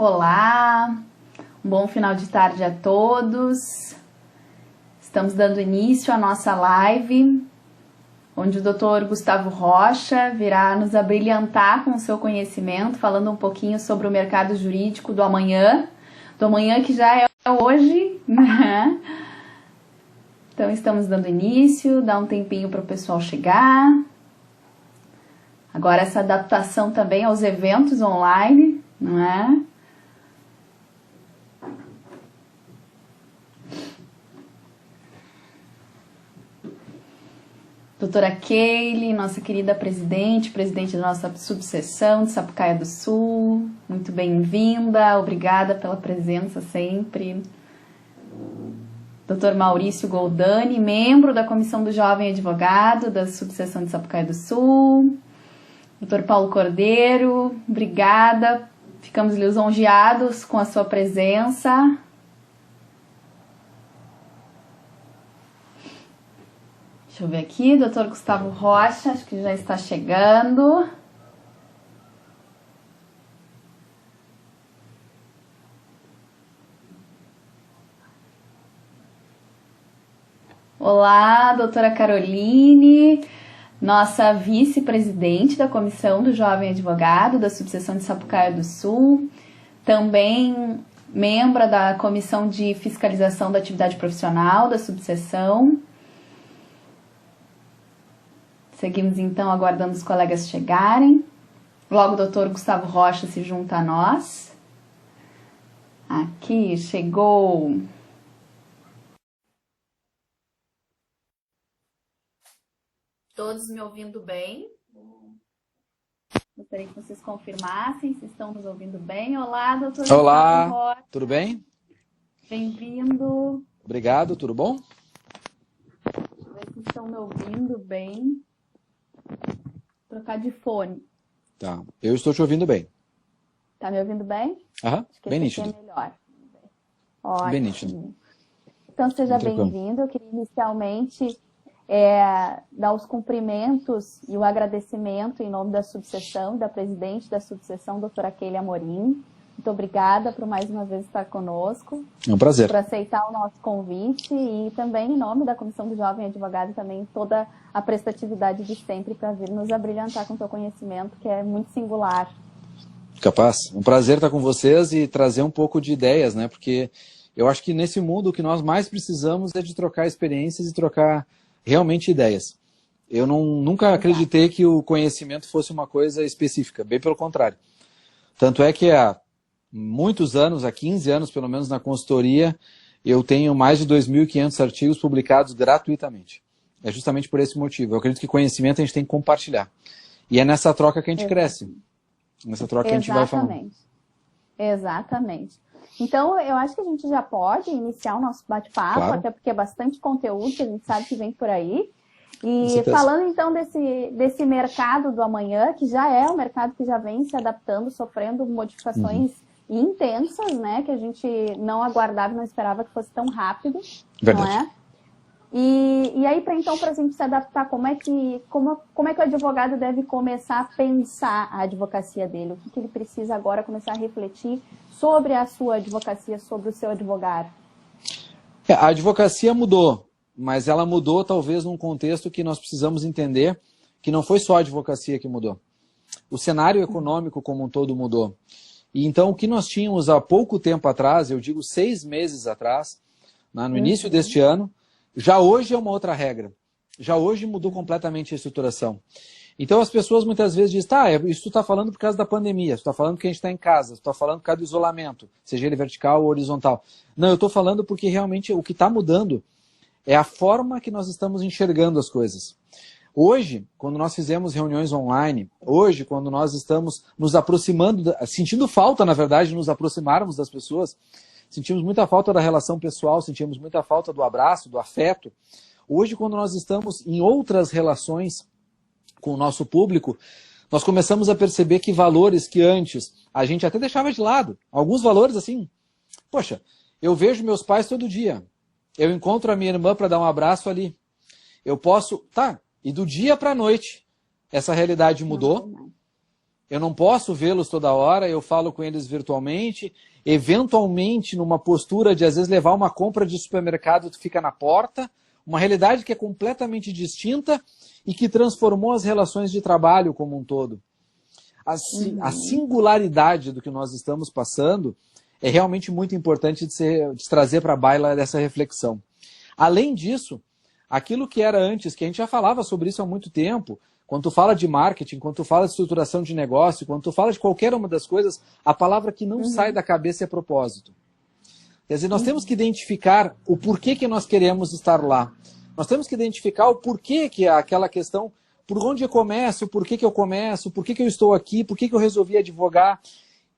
Olá, um bom final de tarde a todos. Estamos dando início à nossa live, onde o Dr. Gustavo Rocha virá nos abrilhantar com o seu conhecimento, falando um pouquinho sobre o mercado jurídico do amanhã que já é hoje, né? Então estamos dando início, dá um tempinho para o pessoal chegar. Agora essa adaptação também aos eventos online, não é? Doutora Keile, nossa querida presidente da nossa subseção de Sapucaia do Sul, muito bem-vinda, obrigada pela presença sempre. Doutor Maurício Goldani, membro da Comissão do Jovem Advogado da subseção de Sapucaia do Sul. Doutor Paulo Cordeiro, obrigada, ficamos lisonjeados com a sua presença. Deixa eu ver aqui, doutor Gustavo Rocha, acho que já está chegando. Olá, doutora Caroline, nossa vice-presidente da Comissão do Jovem Advogado da subseção de Sapucaia do Sul, também membro da Comissão de Fiscalização da Atividade Profissional da subseção. Seguimos então aguardando os colegas chegarem. Logo o doutor Gustavo Rocha se junta a nós. Aqui, chegou. Todos me ouvindo bem? Gostaria que vocês confirmassem se estão nos ouvindo bem. Olá, doutor Gustavo Rocha. Tudo bem? Bem-vindo. Obrigado, tudo bom? Deixa eu ver se estão me ouvindo bem. Trocar de fone. Tá, eu estou te ouvindo bem. Tá me ouvindo bem? Aham, acho que bem esse nítido. É melhor. Ótimo. Bem nítido. Então seja bem-vindo. Eu queria inicialmente dar os cumprimentos e o agradecimento em nome da subseção, da presidente da subseção, doutora Keile Amorim. Muito obrigada por mais uma vez estar conosco. É um prazer. Por aceitar o nosso convite e também em nome da Comissão do Jovem Advogado também toda a prestatividade de sempre para vir nos abrilhantar com o seu conhecimento, que é muito singular. Capaz. Um prazer estar com vocês e trazer um pouco de ideias, né? Porque eu acho que nesse mundo o que nós mais precisamos é de trocar experiências e trocar realmente ideias. Eu nunca acreditei que o conhecimento fosse uma coisa específica, bem pelo contrário. Tanto é que há muitos anos, há 15 anos pelo menos na consultoria, eu tenho mais de 2.500 artigos publicados gratuitamente. É justamente por esse motivo. Eu acredito que conhecimento a gente tem que compartilhar. E é nessa troca que a gente cresce. Nessa troca que a gente vai falando. Exatamente. Então, eu acho que a gente já pode iniciar o nosso bate-papo, Claro. Até porque é bastante conteúdo que a gente sabe que vem por aí. E falando então desse mercado do amanhã, que já é um mercado que já vem se adaptando, sofrendo modificações intensas, né? Que a gente não aguardava, não esperava que fosse tão rápido. Verdade. Não é? E aí, para a gente se adaptar, como é que o advogado deve começar a pensar a advocacia dele? O que ele precisa agora começar a refletir sobre a sua advocacia, sobre o seu advogado? A advocacia mudou, mas ela mudou talvez num contexto que nós precisamos entender que não foi só a advocacia que mudou. O cenário econômico como um todo mudou. E então o que nós tínhamos há pouco tempo atrás, eu digo 6 meses atrás, no início deste ano, já hoje é uma outra regra. Já hoje mudou completamente a estruturação. Então as pessoas muitas vezes dizem, isso tu está falando por causa da pandemia, tu está falando porque a gente está em casa, tu está falando por causa do isolamento, seja ele vertical ou horizontal. Não, eu estou falando porque realmente o que está mudando é a forma que nós estamos enxergando as coisas. Hoje, quando nós fizemos reuniões online, hoje, quando nós estamos nos aproximando, sentindo falta, na verdade, de nos aproximarmos das pessoas, sentimos muita falta da relação pessoal, sentimos muita falta do abraço, do afeto. Hoje, quando nós estamos em outras relações com o nosso público, nós começamos a perceber que valores que antes a gente até deixava de lado, alguns valores assim, poxa, eu vejo meus pais todo dia, eu encontro a minha irmã para dar um abraço ali, eu posso, e do dia para a noite, essa realidade mudou. Eu não posso vê-los toda hora, eu falo com eles virtualmente, eventualmente numa postura de às vezes levar uma compra de supermercado, tu fica na porta, uma realidade que é completamente distinta e que transformou as relações de trabalho como um todo. A singularidade do que nós estamos passando é realmente muito importante de trazer para a baila dessa reflexão. Além disso, aquilo que era antes, que a gente já falava sobre isso há muito tempo, quando tu fala de marketing, quando tu fala de estruturação de negócio, quando tu fala de qualquer uma das coisas, a palavra que não sai da cabeça é propósito. Quer dizer, nós temos que identificar o porquê que nós queremos estar lá. Nós temos que identificar o porquê que é aquela questão, por onde eu começo, por que eu começo, por que eu estou aqui, por que eu resolvi advogar.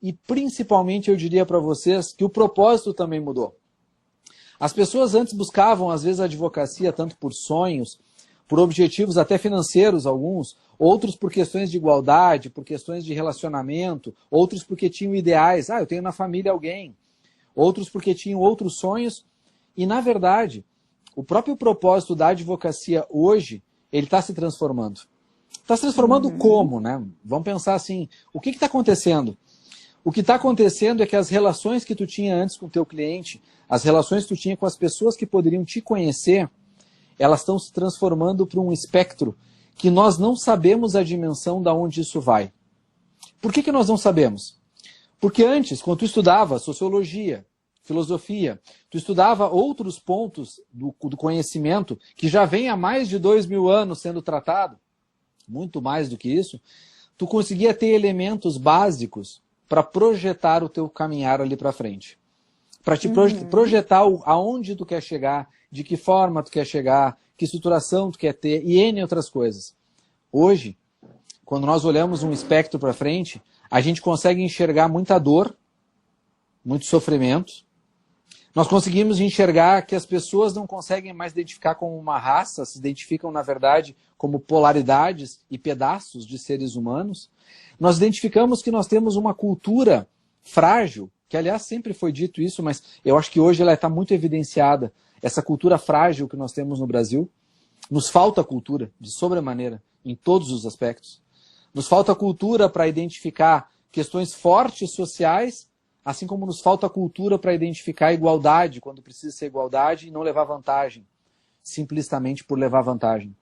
E principalmente eu diria para vocês que o propósito também mudou. As pessoas antes buscavam, às vezes, a advocacia tanto por sonhos, por objetivos até financeiros alguns, outros por questões de igualdade, por questões de relacionamento, outros porque tinham ideais, eu tenho na família alguém, outros porque tinham outros sonhos, e na verdade, o próprio propósito da advocacia hoje, ele está se transformando. Está se transformando como, né? Vamos pensar assim, o que está acontecendo? O que está acontecendo é que as relações que tu tinha antes com o teu cliente, as relações que tu tinha com as pessoas que poderiam te conhecer, elas estão se transformando para um espectro que nós não sabemos a dimensão da onde isso vai. Por que nós não sabemos? Porque antes, quando tu estudava sociologia, filosofia, tu estudava outros pontos do conhecimento que já vem há mais de 2000 anos sendo tratado, muito mais do que isso, tu conseguia ter elementos básicos para projetar o teu caminhar ali para frente. Para te projetar aonde tu quer chegar, de que forma tu quer chegar, que estruturação tu quer ter e N outras coisas. Hoje, quando nós olhamos um espectro para frente, a gente consegue enxergar muita dor, muito sofrimento. Nós conseguimos enxergar que as pessoas não conseguem mais identificar como uma raça, se identificam, na verdade, como polaridades e pedaços de seres humanos. Nós identificamos que nós temos uma cultura frágil, que aliás sempre foi dito isso, mas eu acho que hoje ela está muito evidenciada, essa cultura frágil que nós temos no Brasil. Nos falta cultura, de sobremaneira, em todos os aspectos. Nos falta cultura para identificar questões fortes sociais, assim como nos falta cultura para identificar a igualdade, quando precisa ser igualdade, e não levar vantagem, simplesmente por levar vantagem.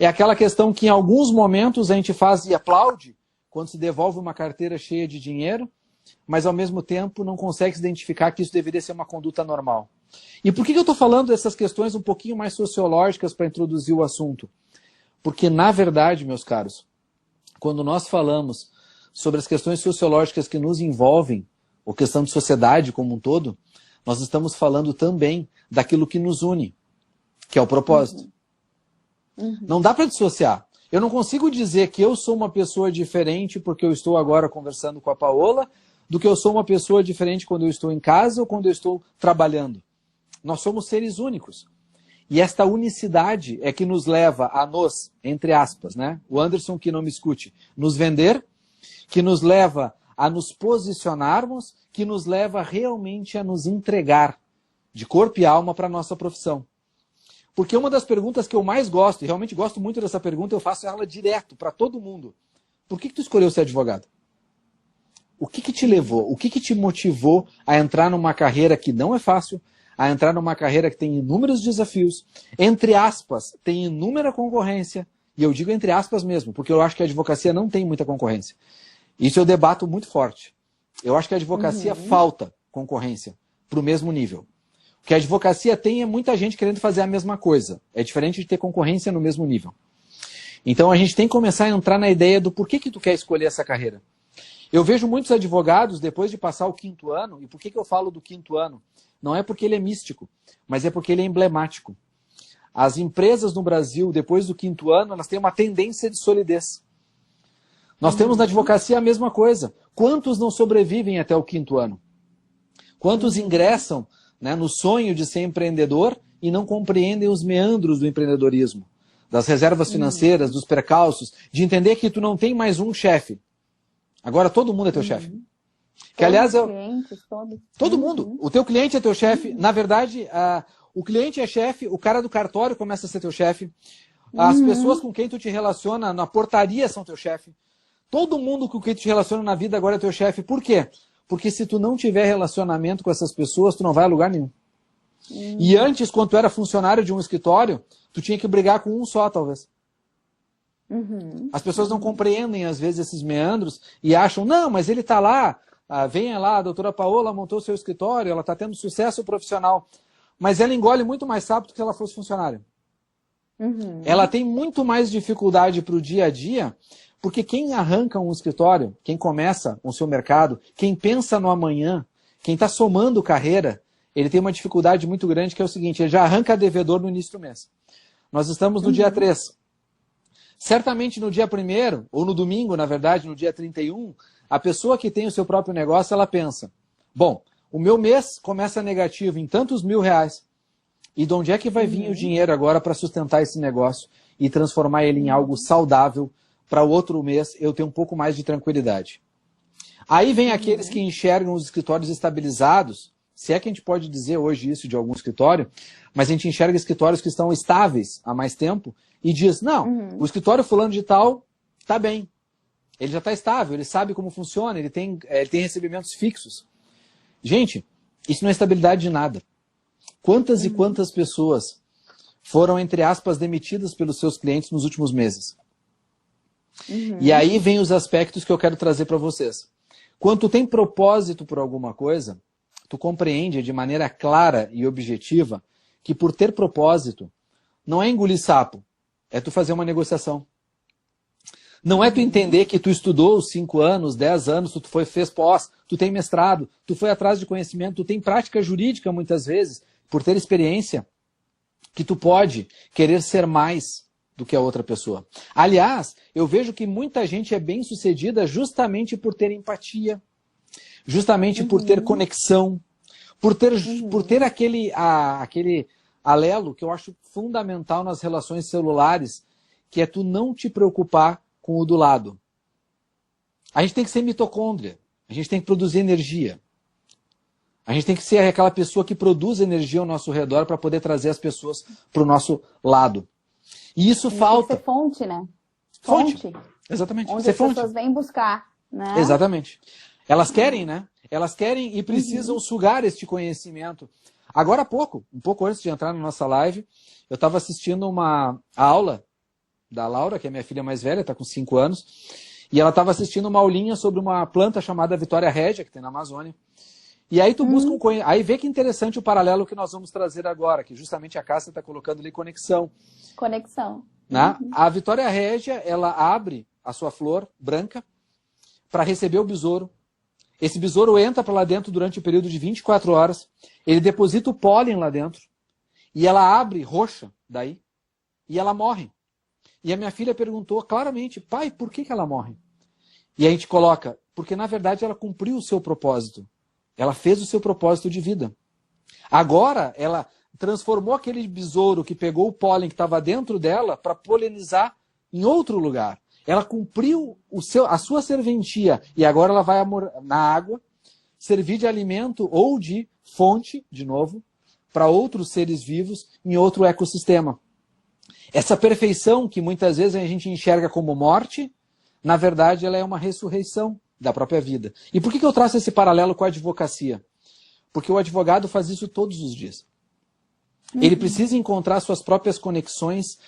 É aquela questão que em alguns momentos a gente faz e aplaude, quando se devolve uma carteira cheia de dinheiro, mas ao mesmo tempo não consegue se identificar que isso deveria ser uma conduta normal. E por que eu estou falando dessas questões um pouquinho mais sociológicas para introduzir o assunto? Porque, na verdade, meus caros, quando nós falamos sobre as questões sociológicas que nos envolvem, ou questão de sociedade como um todo, nós estamos falando também daquilo que nos une, que é o propósito. Não dá para dissociar. Eu não consigo dizer que eu sou uma pessoa diferente porque eu estou agora conversando com a Paola, do que eu sou uma pessoa diferente quando eu estou em casa ou quando eu estou trabalhando. Nós somos seres únicos. E esta unicidade é que nos leva a nos, entre aspas, né? O Anderson que não me escute, nos vender, que nos leva a nos posicionarmos, que nos leva realmente a nos entregar de corpo e alma para a nossa profissão. Porque uma das perguntas que eu mais gosto, e realmente gosto muito dessa pergunta, eu faço ela direto para todo mundo. Por que tu escolheu ser advogado? O que te levou, o que te motivou a entrar numa carreira que não é fácil, a entrar numa carreira que tem inúmeros desafios, entre aspas, tem inúmera concorrência, e eu digo entre aspas mesmo, porque eu acho que a advocacia não tem muita concorrência. Isso eu debato muito forte. Eu acho que a advocacia falta concorrência para o mesmo nível. O que a advocacia tem é muita gente querendo fazer a mesma coisa. É diferente de ter concorrência no mesmo nível. Então a gente tem que começar a entrar na ideia do porquê que tu quer escolher essa carreira. Eu vejo muitos advogados, depois de passar o 5º ano, e por que eu falo do 5º ano? Não é porque ele é místico, mas é porque ele é emblemático. As empresas no Brasil, depois do 5º ano, elas têm uma tendência de solidez. Nós temos na advocacia a mesma coisa. Quantos não sobrevivem até o 5º ano? Quantos ingressam, né, no sonho de ser empreendedor e não compreendem os meandros do empreendedorismo, das reservas financeiras, dos percalços, de entender que tu não tem mais um chefe. Agora todo mundo é teu chefe. Que, aliás, todo mundo. O teu cliente é teu chefe. Na verdade, o cliente é chefe, o cara do cartório começa a ser teu chefe. As pessoas com quem tu te relaciona na portaria são teu chefe. Todo mundo com quem tu te relaciona na vida agora é teu chefe. Por quê? Porque se tu não tiver relacionamento com essas pessoas, tu não vai a lugar nenhum. E antes, quando tu era funcionário de um escritório, tu tinha que brigar com um só, talvez. As pessoas não compreendem, às vezes, esses meandros e acham, não, mas ele está lá, venha lá, a doutora Paola montou seu escritório, ela está tendo sucesso profissional. Mas ela engole muito mais rápido que se ela fosse funcionária. Ela tem muito mais dificuldade para o dia a dia, porque quem arranca um escritório, quem começa o seu mercado, quem pensa no amanhã, quem está somando carreira, ele tem uma dificuldade muito grande, que é o seguinte, ele já arranca devedor no início do mês. Nós estamos no dia 3. Certamente no dia 1º, ou no domingo, na verdade, no dia 31, a pessoa que tem o seu próprio negócio, ela pensa, bom, o meu mês começa negativo em tantos R$1.000, e de onde é que vai vir o dinheiro agora para sustentar esse negócio e transformar ele em algo saudável para o outro mês eu ter um pouco mais de tranquilidade? Aí vem aqueles que enxergam os escritórios estabilizados, se é que a gente pode dizer hoje isso de algum escritório, mas a gente enxerga escritórios que estão estáveis há mais tempo e diz, não, o escritório fulano de tal está bem, ele já está estável, ele sabe como funciona, ele tem recebimentos fixos. Gente, isso não é estabilidade de nada. Quantas e quantas pessoas foram, entre aspas, demitidas pelos seus clientes nos últimos meses? E aí vem os aspectos que eu quero trazer para vocês. Quando tu tem propósito por alguma coisa, tu compreende de maneira clara e objetiva que por ter propósito, não é engolir sapo, é tu fazer uma negociação. Não é tu entender que tu estudou 5 anos, 10 anos, tu fez pós, tu tem mestrado, tu foi atrás de conhecimento, tu tem prática jurídica muitas vezes, por ter experiência, que tu pode querer ser mais do que a outra pessoa. Aliás, eu vejo que muita gente é bem sucedida justamente por ter empatia, justamente por ter conexão, por ter aquele alelo que eu acho fundamental nas relações celulares, que é tu não te preocupar com o do lado. A gente tem que ser mitocôndria, a gente tem que produzir energia. A gente tem que ser aquela pessoa que produz energia ao nosso redor para poder trazer as pessoas para o nosso lado. E isso falta. Tem que ser fonte, né? Fonte. Exatamente. Onde as pessoas vêm buscar, né? Exatamente. Elas querem, né? Elas querem e precisam sugar este conhecimento. Agora há pouco, um pouco antes de entrar na nossa live, eu estava assistindo a aula da Laura, que é minha filha mais velha, está com 5 anos, e ela estava assistindo uma aulinha sobre uma planta chamada Vitória Régia, que tem na Amazônia. E aí tu busca aí vê que interessante o paralelo que nós vamos trazer agora, que justamente a Cássia está colocando ali conexão. Conexão. Né? A Vitória Régia, ela abre a sua flor branca para receber o besouro. Esse besouro entra para lá dentro durante o período de 24 horas, ele deposita o pólen lá dentro, e ela abre roxa daí, e ela morre. E a minha filha perguntou claramente, pai, por que ela morre? E a gente coloca, porque na verdade ela cumpriu o seu propósito. Ela fez o seu propósito de vida. Agora, ela transformou aquele besouro que pegou o pólen que estava dentro dela para polinizar em outro lugar. Ela cumpriu a sua serventia e agora ela vai na água servir de alimento ou de fonte, de novo, para outros seres vivos em outro ecossistema. Essa perfeição que muitas vezes a gente enxerga como morte, na verdade ela é uma ressurreição da própria vida. E por que eu traço esse paralelo com a advocacia? Porque o advogado faz isso todos os dias. Ele precisa encontrar suas próprias conexões,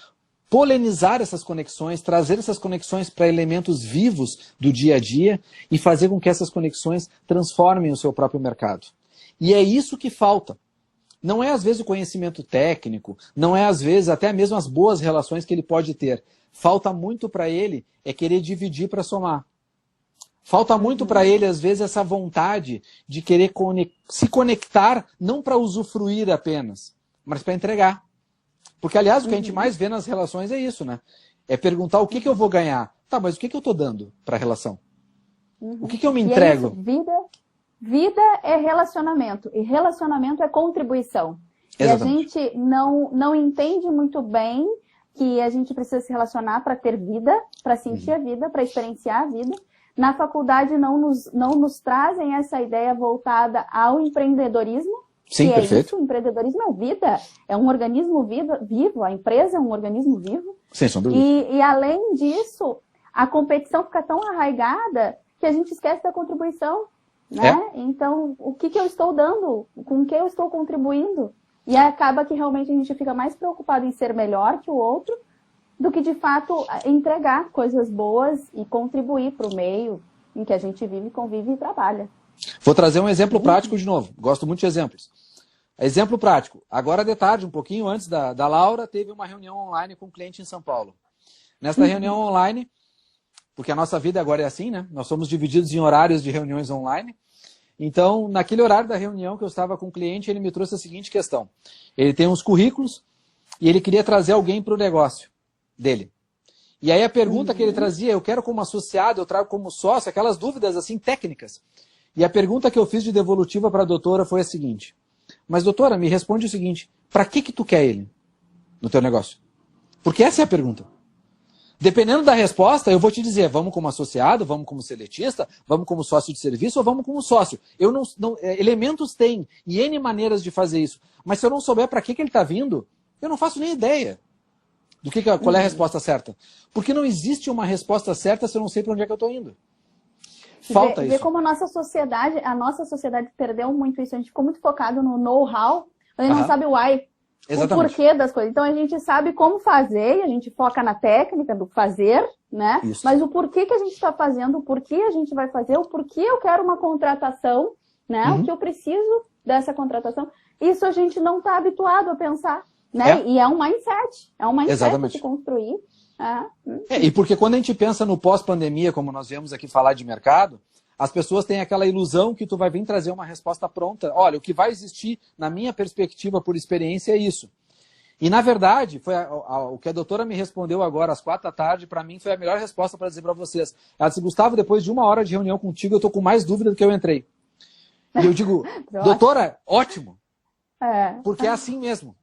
polinizar essas conexões, trazer essas conexões para elementos vivos do dia a dia e fazer com que essas conexões transformem o seu próprio mercado. E é isso que falta. Não é às vezes o conhecimento técnico, não é às vezes até mesmo as boas relações que ele pode ter. Falta muito para ele é querer dividir para somar. Falta muito para ele, às vezes, essa vontade de querer se conectar, não para usufruir apenas, mas para entregar. Porque, aliás, o que a gente mais vê nas relações é isso, né? É perguntar o que eu vou ganhar. Tá, mas o que eu estou dando para a relação? O que eu me entrego? É isso, vida é relacionamento, e relacionamento é contribuição. Exatamente. E a gente não entende muito bem que a gente precisa se relacionar para ter vida, para sentir a vida, para experienciar a vida. Na faculdade não nos trazem essa ideia voltada ao empreendedorismo. Sim, que perfeito. É isso, o empreendedorismo é vida, é um organismo vivo, a empresa é um organismo vivo. Sem sombra de dúvida. E além disso, a competição fica tão arraigada que a gente esquece da contribuição, né? Então, o que eu estou dando? Com o que eu estou contribuindo? E acaba que realmente a gente fica mais preocupado em ser melhor que o outro do que, de fato, entregar coisas boas e contribuir para o meio em que a gente vive, convive e trabalha. Vou trazer um exemplo prático de novo. Gosto muito de exemplos. Exemplo prático. Agora de tarde, um pouquinho antes da Laura, teve uma reunião online com um cliente em São Paulo. Nesta reunião online, porque a nossa vida agora é assim, né? Nós somos divididos em horários de reuniões online. Então, naquele horário da reunião que eu estava com o cliente, ele me trouxe a seguinte questão. Ele tem uns currículos e ele queria trazer alguém para o negócio dele. E aí a pergunta que ele trazia, eu quero como associado, eu trago como sócio, aquelas dúvidas assim técnicas. E a pergunta que eu fiz de devolutiva para a doutora foi a seguinte. Mas doutora, me responde o seguinte, para que tu quer ele no teu negócio? Porque essa é a pergunta. Dependendo da resposta, eu vou te dizer, vamos como associado, vamos como seletista, vamos como sócio de serviço ou vamos como sócio. Eu elementos tem e N maneiras de fazer isso. Mas se eu não souber para que ele está vindo, eu não faço nem ideia do qual é a resposta certa. Porque não existe uma resposta certa se eu não sei para onde é que eu estou indo. Falta isso. Ver como a nossa sociedade perdeu muito isso. A gente ficou muito focado no know-how, a gente não sabe o why. Exatamente. O porquê das coisas. Então a gente sabe como fazer, e a gente foca na técnica do fazer, né? Isso. Mas o porquê que a gente está fazendo, o porquê a gente vai fazer, o porquê eu quero uma contratação, né? O que eu preciso dessa contratação. Isso a gente não está habituado a pensar, né? E é um mindset. É um mindset para se construir. E porque quando a gente pensa no pós-pandemia, como nós viemos aqui falar de mercado, as pessoas têm aquela ilusão que tu vai vir trazer uma resposta pronta. Olha, o que vai existir, na minha perspectiva, por experiência, é isso. E, na verdade, foi o que a doutora me respondeu agora, às 4 da tarde, para mim foi a melhor resposta para dizer para vocês. Ela disse, Gustavo, depois de 1 hora de reunião contigo, eu estou com mais dúvida do que eu entrei. E eu digo, doutora, ótimo. Porque é assim mesmo.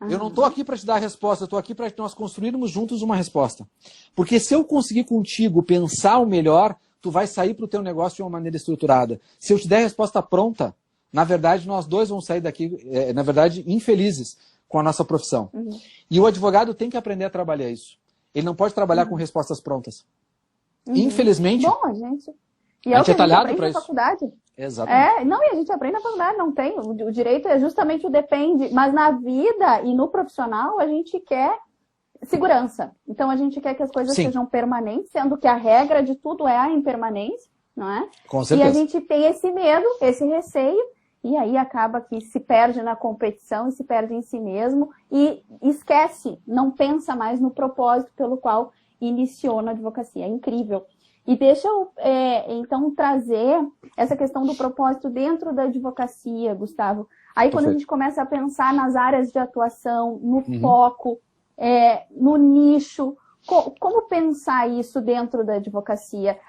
Eu não estou aqui para te dar a resposta, eu estou aqui para nós construirmos juntos uma resposta. Porque se eu conseguir contigo pensar o melhor, tu vai sair para o teu negócio de uma maneira estruturada. Se eu te der a resposta pronta, na verdade, nós dois vamos sair daqui, na verdade, infelizes com a nossa profissão. E o advogado tem que aprender a trabalhar isso. Ele não pode trabalhar com respostas prontas. Infelizmente, bom, a gente é talhado para isso. Faculdade. Exatamente. Não, e a gente aprende na faculdade, não tem. O direito é justamente o depende. Mas na vida e no profissional, a gente quer segurança. Então, a gente quer que as coisas sejam permanentes, sendo que a regra de tudo é a impermanência, não é? Com certeza. E a gente tem esse medo, esse receio, e aí acaba que se perde na competição e se perde em si mesmo e esquece, não pensa mais no propósito pelo qual iniciou na advocacia. É incrível. E deixa eu, então, trazer essa questão do propósito dentro da advocacia, Gustavo. Aí, quando a gente começa a pensar nas áreas de atuação, no foco, no nicho, como pensar isso dentro da advocacia?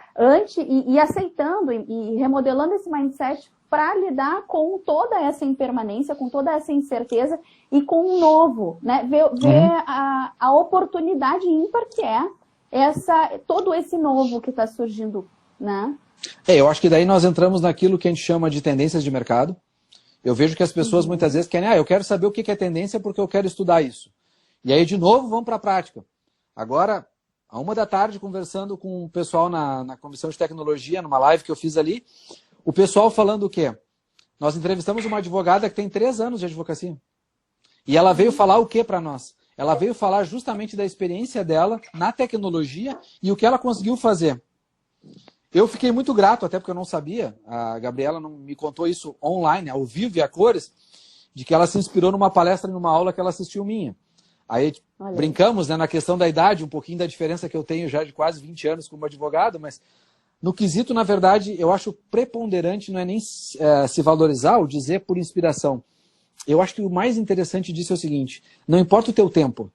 E aceitando e remodelando esse mindset para lidar com toda essa impermanência, com toda essa incerteza e com o novo, né? Ver a oportunidade ímpar que é todo esse novo que está surgindo, né? Eu acho que daí nós entramos naquilo que a gente chama de tendências de mercado. Eu vejo que as pessoas muitas vezes querem, eu quero saber o que é tendência porque eu quero estudar isso. E aí, de novo, vamos para a prática. Agora, à 1 da tarde, conversando com o pessoal na Comissão de Tecnologia, numa live que eu fiz ali, o pessoal falando o quê? Nós entrevistamos uma advogada que tem 3 anos de advocacia. E ela veio falar o quê para nós? Ela veio falar justamente da experiência dela na tecnologia e o que ela conseguiu fazer. Eu fiquei muito grato, até porque eu não sabia, a Gabriela não me contou isso online, ao vivo e a cores, de que ela se inspirou numa palestra, numa aula que ela assistiu minha. Aí brincamos, né, na questão da idade, um pouquinho da diferença que eu tenho já de quase 20 anos como advogado, mas no quesito, na verdade, eu acho preponderante, não é nem se valorizar ou dizer por inspiração. Eu acho que o mais interessante disso é o seguinte, não importa o teu tempo.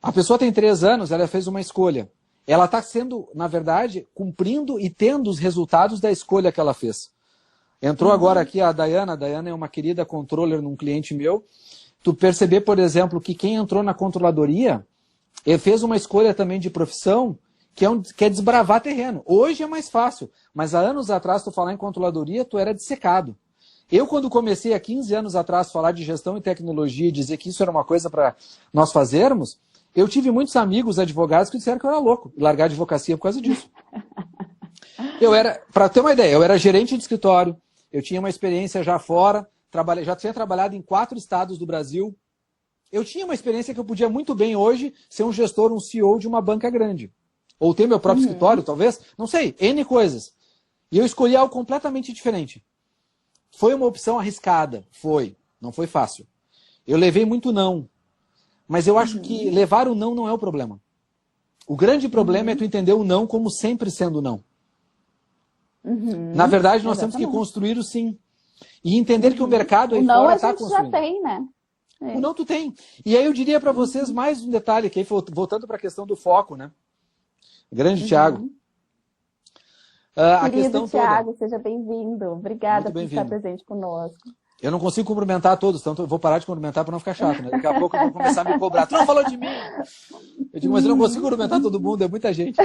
A pessoa tem 3 anos, ela fez uma escolha. Ela está sendo, na verdade, cumprindo e tendo os resultados da escolha que ela fez. Entrou agora aqui a Dayana é uma querida controller num cliente meu. Tu perceber, por exemplo, que quem entrou na controladoria, ele fez uma escolha também de profissão que é desbravar terreno. Hoje é mais fácil, mas há anos atrás, tu falar em controladoria, tu era dissecado. Eu, quando comecei há 15 anos atrás a falar de gestão e tecnologia e dizer que isso era uma coisa para nós fazermos, Eu tive muitos amigos advogados que disseram que eu era louco, largar a advocacia por causa disso. Para ter uma ideia, eu era gerente de escritório, eu tinha uma experiência já fora, já tinha trabalhado em 4 estados do Brasil. Eu tinha uma experiência que eu podia muito bem hoje ser um gestor, um CEO de uma banca grande. Ou ter meu próprio escritório, talvez, não sei, N coisas. E eu escolhi algo completamente diferente. Foi uma opção arriscada, não foi fácil. Eu levei muito não, mas eu acho que levar o não é o problema. O grande problema é tu entender o não como sempre sendo não. Na verdade, nós temos que construir o sim. E entender que o mercado aí fora está construindo. O não a gente já tem, né? O não tu tem. E aí eu diria para vocês mais um detalhe, que aí, voltando para a questão do foco, né? Grande Thiago. Querido Thiago, seja bem-vindo. Obrigada por estar presente conosco. Eu não consigo cumprimentar todos, então eu vou parar de cumprimentar para não ficar chato, né? Daqui a pouco eu vou começar a me cobrar. Tu não falou de mim! Eu digo, mas eu não consigo cumprimentar todo mundo, é muita gente,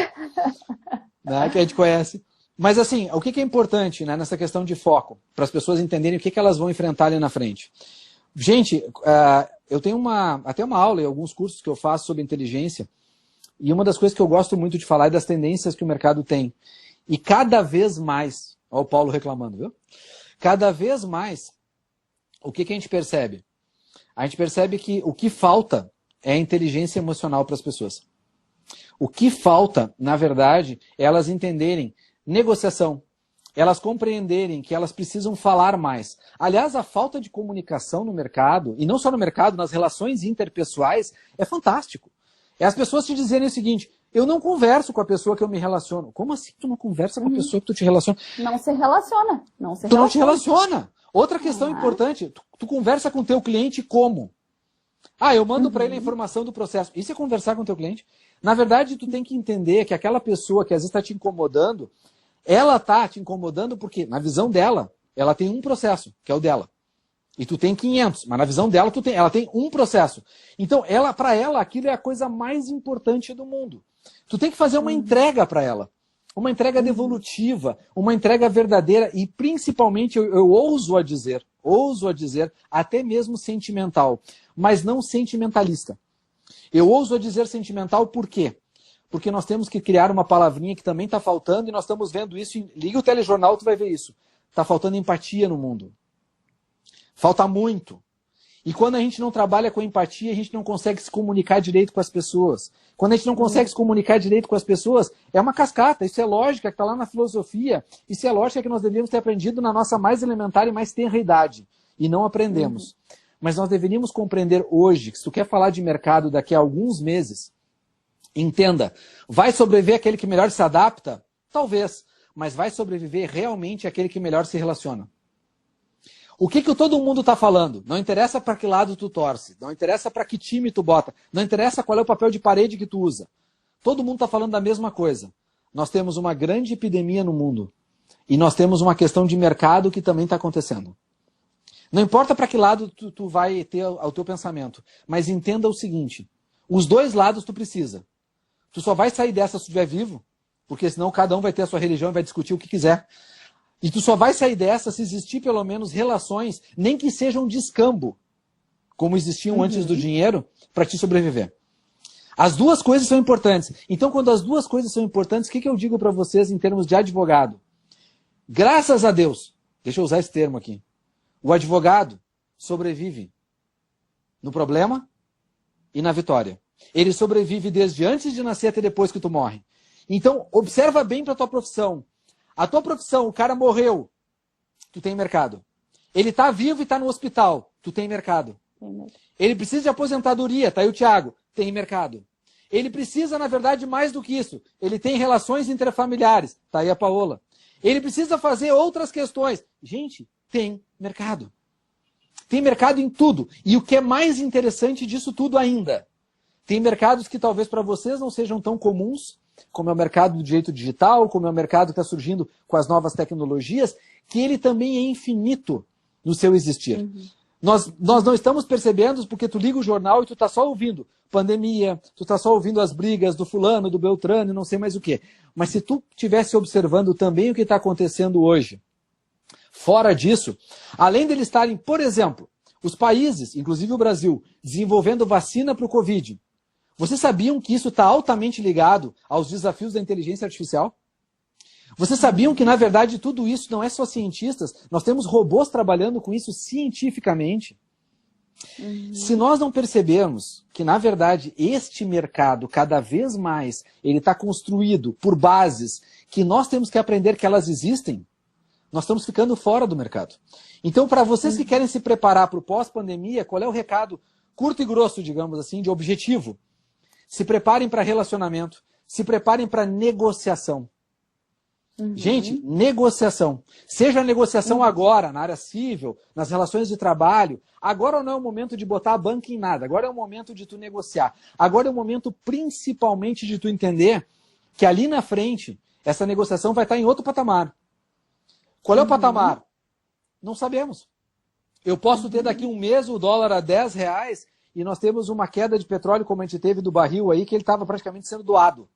né, que a gente conhece. Mas assim, o que é importante, né, nessa questão de foco, para as pessoas entenderem o que elas vão enfrentar ali na frente. Gente, eu tenho até uma aula e alguns cursos que eu faço sobre inteligência, e uma das coisas que eu gosto muito de falar é das tendências que o mercado tem. E cada vez mais, olha o Paulo reclamando, viu? Cada vez mais, o que a gente percebe? A gente percebe que o que falta é a inteligência emocional para as pessoas. O que falta, na verdade, é elas entenderem negociação, elas compreenderem que elas precisam falar mais. Aliás, a falta de comunicação no mercado, e não só no mercado, nas relações interpessoais, é fantástico. É as pessoas te dizerem o seguinte: eu não converso com a pessoa que eu me relaciono. Como assim tu não conversa com a pessoa que tu te relaciona? Não se relaciona. Tu não te relaciona. Outra questão importante, tu conversa com o teu cliente como? Eu mando para ele a informação do processo. Isso é conversar com o teu cliente? Na verdade, tu tem que entender que aquela pessoa que às vezes está te incomodando, ela está te incomodando porque, na visão dela, ela tem um processo, que é o dela. E tu tem 500, mas na visão dela, ela tem um processo. Então, para ela, aquilo é a coisa mais importante do mundo. Tu tem que fazer uma entrega para ela. Uma entrega devolutiva, uma entrega verdadeira e, principalmente, eu ouso a dizer, até mesmo sentimental, mas não sentimentalista. Eu ouso a dizer sentimental por quê? Porque nós temos que criar uma palavrinha que também está faltando e nós estamos vendo isso. Liga o telejornal, tu vai ver isso. Está faltando empatia no mundo. Falta muito. E quando a gente não trabalha com empatia, a gente não consegue se comunicar direito com as pessoas. Quando a gente não consegue se comunicar direito com as pessoas, é uma cascata. Isso é lógica que está lá na filosofia. Isso é lógica que nós deveríamos ter aprendido na nossa mais elementar e mais tenra idade. E não aprendemos. Mas nós deveríamos compreender hoje que se tu quer falar de mercado daqui a alguns meses, entenda, vai sobreviver aquele que melhor se adapta? Talvez. Mas vai sobreviver realmente aquele que melhor se relaciona. O que todo mundo está falando? Não interessa para que lado tu torce, não interessa para que time tu bota, não interessa qual é o papel de parede que tu usa. Todo mundo está falando da mesma coisa. Nós temos uma grande epidemia no mundo e nós temos uma questão de mercado que também está acontecendo. Não importa para que lado tu vai ter o teu pensamento, mas entenda o seguinte, os dois lados tu precisa. Tu só vai sair dessa se tu estiver vivo, porque senão cada um vai ter a sua religião e vai discutir o que quiser. E tu só vai sair dessa se existir pelo menos relações, nem que sejam de escambo, como existiam antes do dinheiro, para te sobreviver. As duas coisas são importantes. Então, quando as duas coisas são importantes, o que eu digo para vocês em termos de advogado? Graças a Deus, deixa eu usar esse termo aqui, o advogado sobrevive no problema e na vitória. Ele sobrevive desde antes de nascer até depois que tu morre. Então, observa bem para a tua profissão. A tua profissão, o cara morreu, tu tem mercado. Ele está vivo e está no hospital, tu tem mercado. Ele precisa de aposentadoria, tá aí o Thiago, tem mercado. Ele precisa, na verdade, mais do que isso. Ele tem relações intrafamiliares, tá aí a Paola. Ele precisa fazer outras questões. Gente, tem mercado. Tem mercado em tudo. E o que é mais interessante disso tudo ainda, tem mercados que talvez para vocês não sejam tão comuns, como é o mercado do direito digital, como é o mercado que está surgindo com as novas tecnologias, que ele também é infinito no seu existir. Nós não estamos percebendo porque tu liga o jornal e tu está só ouvindo pandemia, tu está só ouvindo as brigas do fulano, do Beltrano, não sei mais o quê. Mas se tu estivesse observando também o que está acontecendo hoje, fora disso, além deles estarem, por exemplo, os países, inclusive o Brasil, desenvolvendo vacina para o Covid, Vocês sabiam que isso está altamente ligado aos desafios da inteligência artificial? Vocês sabiam que, na verdade, tudo isso não é só cientistas, nós temos robôs trabalhando com isso cientificamente? Se nós não percebermos que, na verdade, este mercado, cada vez mais, ele está construído por bases que nós temos que aprender que elas existem, nós estamos ficando fora do mercado. Então, para vocês que querem se preparar para o pós-pandemia, qual é o recado curto e grosso, digamos assim, de objetivo? Se preparem para relacionamento, se preparem para negociação. Gente, negociação. Seja a negociação agora, na área civil, nas relações de trabalho, agora não é o momento de botar a banca em nada, agora é o momento de tu negociar. Agora é o momento principalmente de tu entender que ali na frente, essa negociação vai estar em outro patamar. Qual é o patamar? Não sabemos. Eu posso ter daqui um mês o dólar a R$10 e nós temos uma queda de petróleo como a gente teve do barril aí, que ele estava praticamente sendo doado.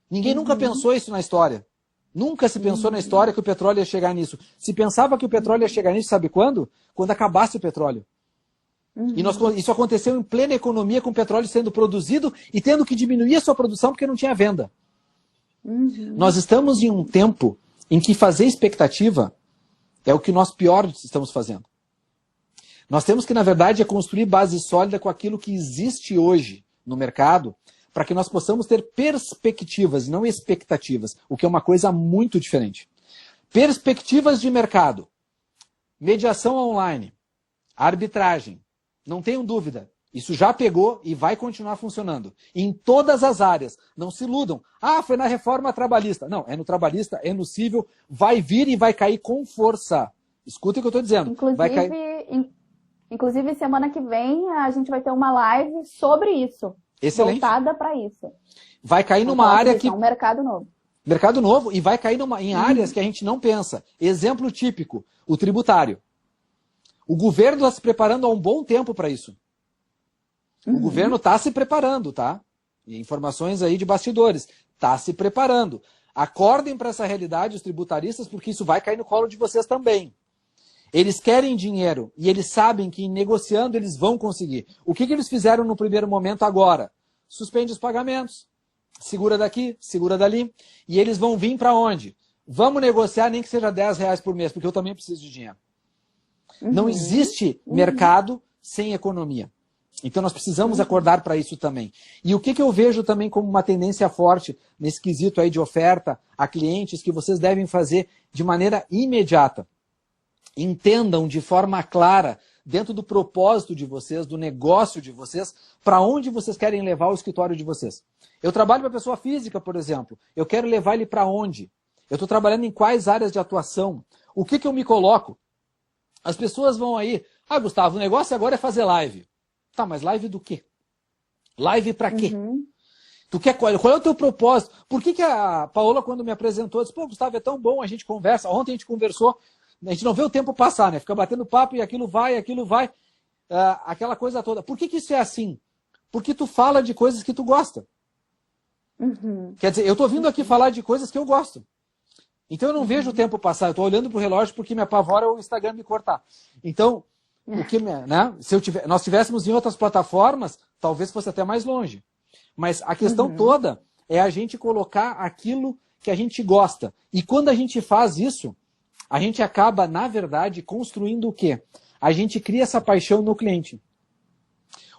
Ninguém nunca pensou isso na história. Nunca se pensou na história que o petróleo ia chegar nisso. Se pensava que o petróleo ia chegar nisso, sabe quando? Quando acabasse o petróleo. E isso aconteceu em plena economia, com o petróleo sendo produzido e tendo que diminuir a sua produção porque não tinha venda. Nós estamos em um tempo em que fazer expectativa é o que nós pior estamos fazendo. Nós temos que, na verdade, construir base sólida com aquilo que existe hoje no mercado, para que nós possamos ter perspectivas, não expectativas, o que é uma coisa muito diferente. Perspectivas de mercado, mediação online, arbitragem, não tenham dúvida, isso já pegou e vai continuar funcionando. Em todas as áreas, não se iludam. Ah, foi na reforma trabalhista. Não, é no trabalhista, é no civil, vai vir e vai cair com força. Escuta o que eu estou dizendo. Inclusive, semana que vem, a gente vai ter uma live sobre isso. Excelente. Voltada para isso. Vai cair numa área que... É um mercado novo. Mercado novo, e vai cair em áreas que a gente não pensa. Exemplo típico, o tributário. O governo está se preparando há um bom tempo para isso. O governo está se preparando, tá? E informações aí de bastidores. Está se preparando. Acordem para essa realidade, os tributaristas, porque isso vai cair no colo de vocês também. Eles querem dinheiro e eles sabem que negociando eles vão conseguir. O que eles fizeram no primeiro momento agora? Suspende os pagamentos, segura daqui, segura dali, e eles vão vir para onde? Vamos negociar nem que seja R$10 por mês, porque eu também preciso de dinheiro. Não existe mercado sem economia. Então nós precisamos acordar para isso também. E o que eu vejo também como uma tendência forte nesse quesito aí de oferta a clientes que vocês devem fazer de maneira imediata? Entendam de forma clara, dentro do propósito de vocês, do negócio de vocês, para onde vocês querem levar o escritório de vocês. Eu trabalho para pessoa física, por exemplo. Eu quero levar ele para onde? Eu estou trabalhando em quais áreas de atuação? O que eu me coloco? As pessoas vão aí, Gustavo, o negócio agora é fazer live. Tá, mas live do quê? Live para quê? Tu quer, qual é o teu propósito? Por que a Paola, quando me apresentou, disse, pô, Gustavo, é tão bom, a gente conversa. Ontem a gente conversou. A gente não vê o tempo passar, né? Fica batendo papo e aquilo vai, aquela coisa toda. Por que isso é assim? Porque tu fala de coisas que tu gosta. Quer dizer, eu tô vindo aqui falar de coisas que eu gosto. Então eu não vejo o tempo passar. Eu tô olhando pro relógio porque me apavora o Instagram me cortar. Então, se nós tivéssemos em outras plataformas, talvez fosse até mais longe. Mas a questão toda é a gente colocar aquilo que a gente gosta. E quando a gente faz isso, a gente acaba, na verdade, construindo o quê? A gente cria essa paixão no cliente.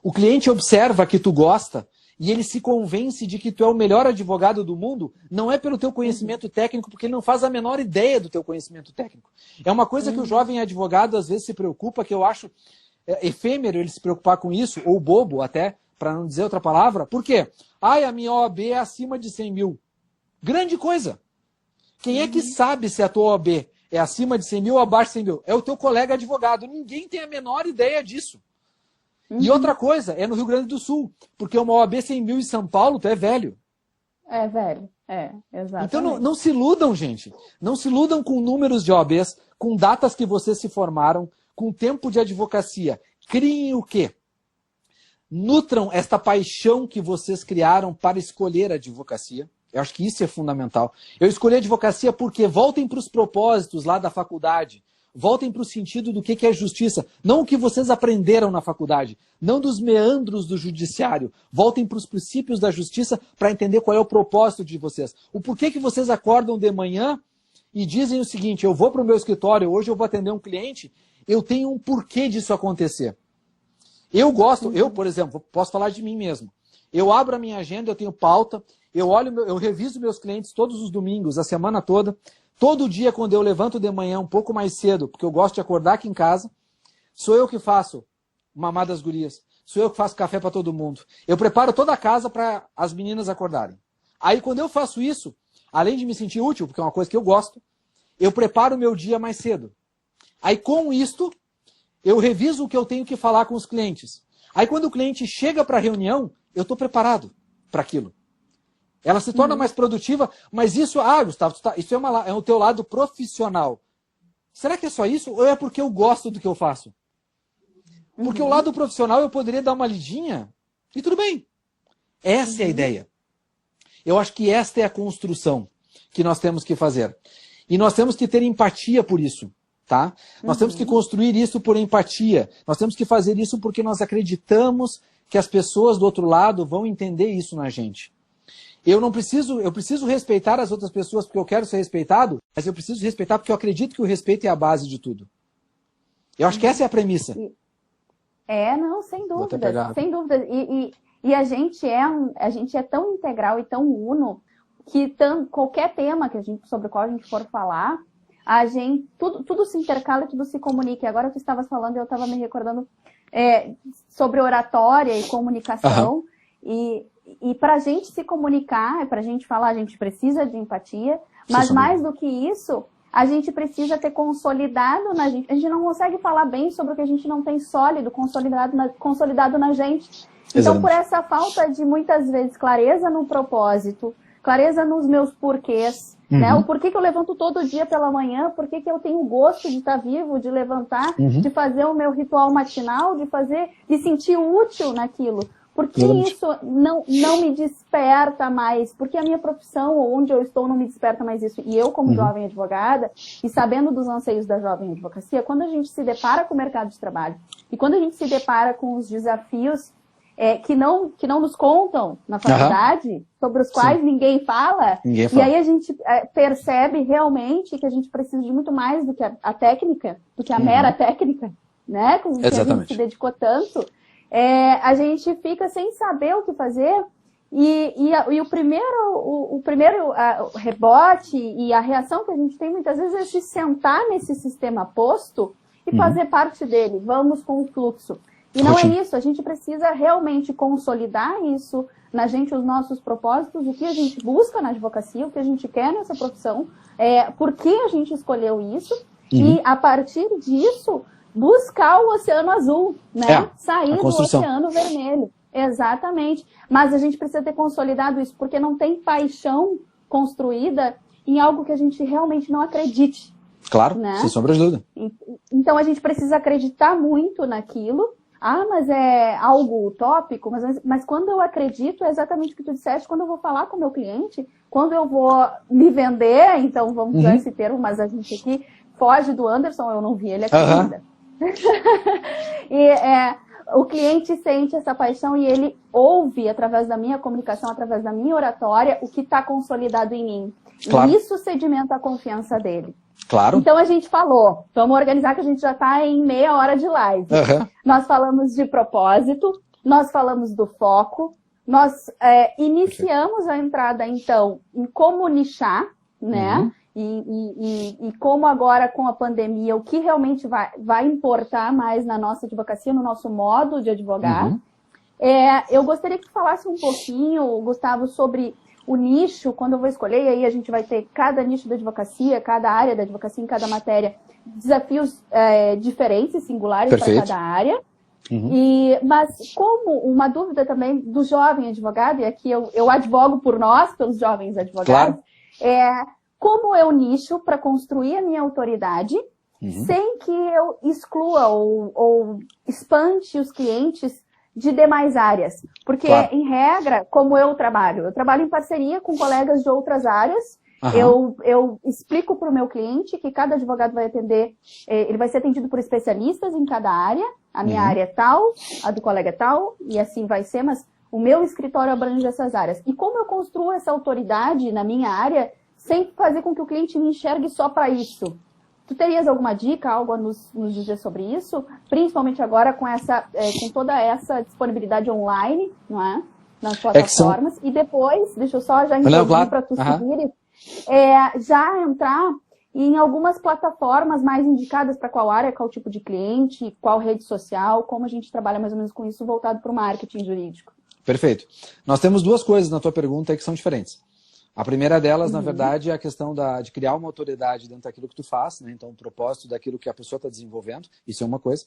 O cliente observa que tu gosta e ele se convence de que tu é o melhor advogado do mundo, não é pelo teu conhecimento técnico, porque ele não faz a menor ideia do teu conhecimento técnico. É uma coisa que o jovem advogado às vezes se preocupa, que eu acho efêmero ele se preocupar com isso, ou bobo até, para não dizer outra palavra. Por quê? A minha OAB é acima de 100 mil. Grande coisa. Quem é que sabe se a tua OAB é acima de 100 mil ou abaixo de 100 mil? É o teu colega advogado. Ninguém tem a menor ideia disso. E outra coisa, é no Rio Grande do Sul. Porque uma OAB 100 mil em São Paulo, tu é velho. É velho, exatamente. Então não se iludam, gente. Não se iludam com números de OABs, com datas que vocês se formaram, com tempo de advocacia. Criem o quê? Nutram esta paixão que vocês criaram para escolher a advocacia. Eu acho que isso é fundamental. Eu escolhi a advocacia porque voltem para os propósitos lá da faculdade. Voltem para o sentido do que é justiça. Não o que vocês aprenderam na faculdade. Não dos meandros do judiciário. Voltem para os princípios da justiça para entender qual é o propósito de vocês. O porquê que vocês acordam de manhã e dizem o seguinte, eu vou para o meu escritório, hoje eu vou atender um cliente, eu tenho um porquê disso acontecer. Eu gosto, eu, por exemplo, posso falar de mim mesmo. Eu abro a minha agenda, eu tenho pauta, eu reviso meus clientes todos os domingos, a semana toda. Todo dia, quando eu levanto de manhã um pouco mais cedo, porque eu gosto de acordar aqui em casa, sou eu que faço mamar das gurias. Sou eu que faço café para todo mundo. Eu preparo toda a casa para as meninas acordarem. Aí, quando eu faço isso, além de me sentir útil, porque é uma coisa que eu gosto, eu preparo o meu dia mais cedo. Aí, com isto, eu reviso o que eu tenho que falar com os clientes. Aí, quando o cliente chega para a reunião, eu estou preparado para aquilo. Ela se torna mais produtiva, mas isso, Gustavo, isso é o teu lado profissional. Será que é só isso? Ou é porque eu gosto do que eu faço? Porque o lado profissional eu poderia dar uma lidinha e tudo bem. Essa é a ideia. Eu acho que esta é a construção que nós temos que fazer. E nós temos que ter empatia por isso, tá? Nós temos que construir isso por empatia. Nós temos que fazer isso porque nós acreditamos que as pessoas do outro lado vão entender isso na gente. Eu preciso respeitar as outras pessoas porque eu quero ser respeitado, mas eu preciso respeitar porque eu acredito que o respeito é a base de tudo. Eu acho que essa é a premissa. Não, sem dúvida. Sem dúvida. E a gente é tão integral e tão uno que qualquer tema sobre o qual a gente for falar, tudo se intercala e tudo se comunica. E agora que estavas falando, eu estava me recordando sobre oratória e comunicação. E para a gente se comunicar, para a gente falar, a gente precisa de empatia, mas mais do que isso, a gente precisa ter consolidado na gente. A gente não consegue falar bem sobre o que a gente não tem sólido, consolidado na gente. Então, por essa falta de, muitas vezes, clareza no propósito, clareza nos meus porquês, né? O porquê que eu levanto todo dia pela manhã, porquê que eu tenho gosto de estar vivo, de levantar, de fazer o meu ritual matinal, de sentir útil naquilo. Por que isso não me desperta mais? Porque a minha profissão, ou onde eu estou, não me desperta mais isso. E eu, como jovem advogada, e sabendo dos anseios da jovem advocacia, quando a gente se depara com o mercado de trabalho, e quando a gente se depara com os desafios que não nos contam na faculdade, sobre os quais ninguém fala, e aí a gente percebe realmente que a gente precisa de muito mais do que a técnica, do que a mera técnica, né? Com que a gente se dedicou tanto. A gente fica sem saber o que fazer e o primeiro rebote e a reação que a gente tem muitas vezes é se sentar nesse sistema posto e fazer parte dele. Vamos com o fluxo. E não é isso, a gente precisa realmente consolidar isso na gente, os nossos propósitos, o que a gente busca na advocacia, o que a gente quer nessa profissão, por que a gente escolheu isso e a partir disso buscar o oceano azul, né? Sair do oceano vermelho. Exatamente. Mas a gente precisa ter consolidado isso, porque não tem paixão construída em algo que a gente realmente não acredite. Claro, né? sem sombra de dúvida. Então a gente precisa acreditar muito naquilo. Mas é algo utópico, mas quando eu acredito, é exatamente o que tu disseste, quando eu vou falar com o meu cliente, quando eu vou me vender, então vamos usar esse termo, mas a gente aqui foge do Anderson, eu não vi ele aqui ainda. O cliente sente essa paixão e ele ouve, através da minha comunicação, através da minha oratória, o que está consolidado em mim. Claro. E isso sedimenta a confiança dele. Claro. Então a gente falou, vamos organizar que a gente já está em meia hora de live. Nós falamos de propósito, nós falamos do foco, nós iniciamos a entrada, então, em como nichar, né? E como agora com a pandemia, o que realmente vai importar mais na nossa advocacia, no nosso modo de advogar. Eu gostaria que tu falasse um pouquinho, Gustavo, sobre o nicho, quando eu vou escolher, e aí a gente vai ter cada nicho da advocacia, cada área da advocacia, em cada matéria, desafios diferentes, singulares para cada área. Mas como uma dúvida também do jovem advogado, e aqui eu advogo por nós, pelos jovens advogados, como eu nicho para construir a minha autoridade sem que eu exclua ou espante os clientes de demais áreas. Porque, em regra, como eu trabalho em parceria com colegas de outras áreas Eu explico para o meu cliente que cada advogado vai atender, ele vai ser atendido por especialistas em cada área, a minha área é tal, a do colega é tal, e assim vai ser, mas o meu escritório abrange essas áreas. E como eu construo essa autoridade na minha área, sem fazer com que o cliente me enxergue só para isso? Tu terias alguma dica, algo a nos dizer sobre isso? Principalmente agora com toda essa disponibilidade online, não é? Nas plataformas. E depois, deixa eu só já introduzir para tu seguir, já entrar em algumas plataformas mais indicadas para qual área, qual tipo de cliente, qual rede social, como a gente trabalha mais ou menos com isso voltado para o marketing jurídico. Perfeito. Nós temos duas coisas na tua pergunta aí que são diferentes. A primeira delas, na verdade, é a questão de criar uma autoridade dentro daquilo que tu faz, né? Então, o propósito daquilo que a pessoa está desenvolvendo, isso é uma coisa.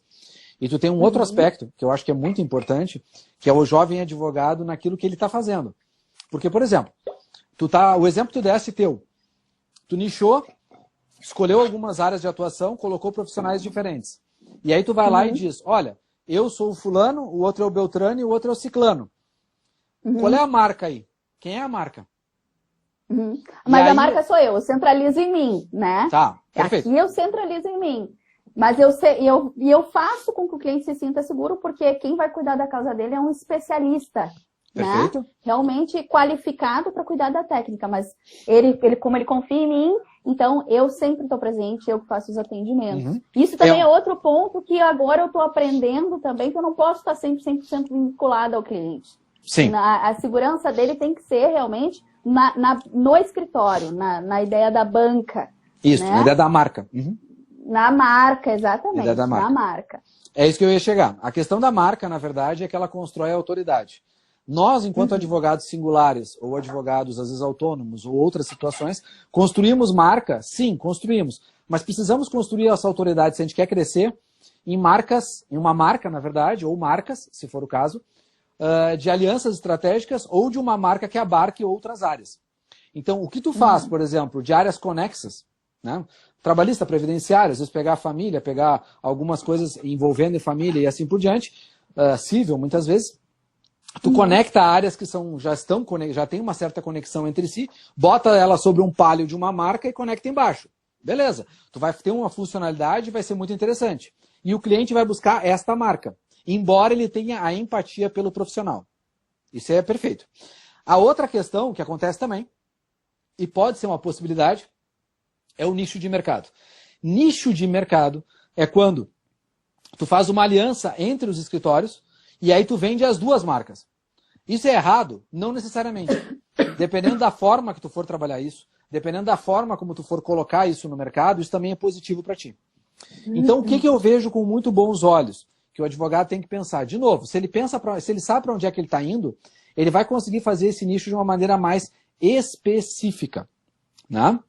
E tu tem um outro aspecto, que eu acho que é muito importante, que é o jovem advogado naquilo que ele está fazendo. Porque, por exemplo, o exemplo que tu desse teu, tu nichou, escolheu algumas áreas de atuação, colocou profissionais diferentes. E aí tu vai lá e diz, olha, eu sou o fulano, o outro é o Beltrano e o outro é o ciclano. Qual é a marca aí? Quem é a marca? Mas a marca sou eu centralizo em mim, né? Tá, perfeito. Aqui eu centralizo em mim. Mas eu faço com que o cliente se sinta seguro, porque quem vai cuidar da causa dele é um especialista, perfeito, né? Realmente qualificado para cuidar da técnica. Mas ele, como ele confia em mim, então eu sempre estou presente, eu que faço os atendimentos. Isso também é outro ponto que agora eu estou aprendendo também, que eu não posso estar sempre 100% vinculada ao cliente. Sim. A segurança dele tem que ser realmente no escritório, na ideia da banca. Isso, né? Na ideia da marca. Na marca, exatamente. Ideia da marca. Na marca. É isso que eu ia chegar. A questão da marca, na verdade, é que ela constrói a autoridade. Nós, enquanto advogados singulares, ou advogados, às vezes, autônomos, ou outras situações, construímos marca? Sim, construímos. Mas precisamos construir essa autoridade, se a gente quer crescer, em uma marca, na verdade, ou marcas, se for o caso, de alianças estratégicas ou de uma marca que abarque outras áreas. Então, o que tu faz, por exemplo, de áreas conexas, né? Trabalhista, previdenciário, às vezes pegar a família, pegar algumas coisas envolvendo família e assim por diante, civil, muitas vezes, tu conecta áreas que já tem uma certa conexão entre si, bota ela sobre um palio de uma marca e conecta embaixo. Beleza, tu vai ter uma funcionalidade e vai ser muito interessante. E o cliente vai buscar esta marca, embora ele tenha a empatia pelo profissional. Isso é perfeito. A outra questão que acontece também, e pode ser uma possibilidade, é o nicho de mercado. Nicho de mercado é quando tu faz uma aliança entre os escritórios e aí tu vende as duas marcas. Isso é errado? Não necessariamente. Dependendo da forma que tu for trabalhar isso, dependendo da forma como tu for colocar isso no mercado, isso também é positivo para ti. Então, o que eu vejo com muito bons olhos? Que o advogado tem que pensar. De novo, se ele sabe para onde é que ele está indo, ele vai conseguir fazer esse nicho de uma maneira mais específica. Né?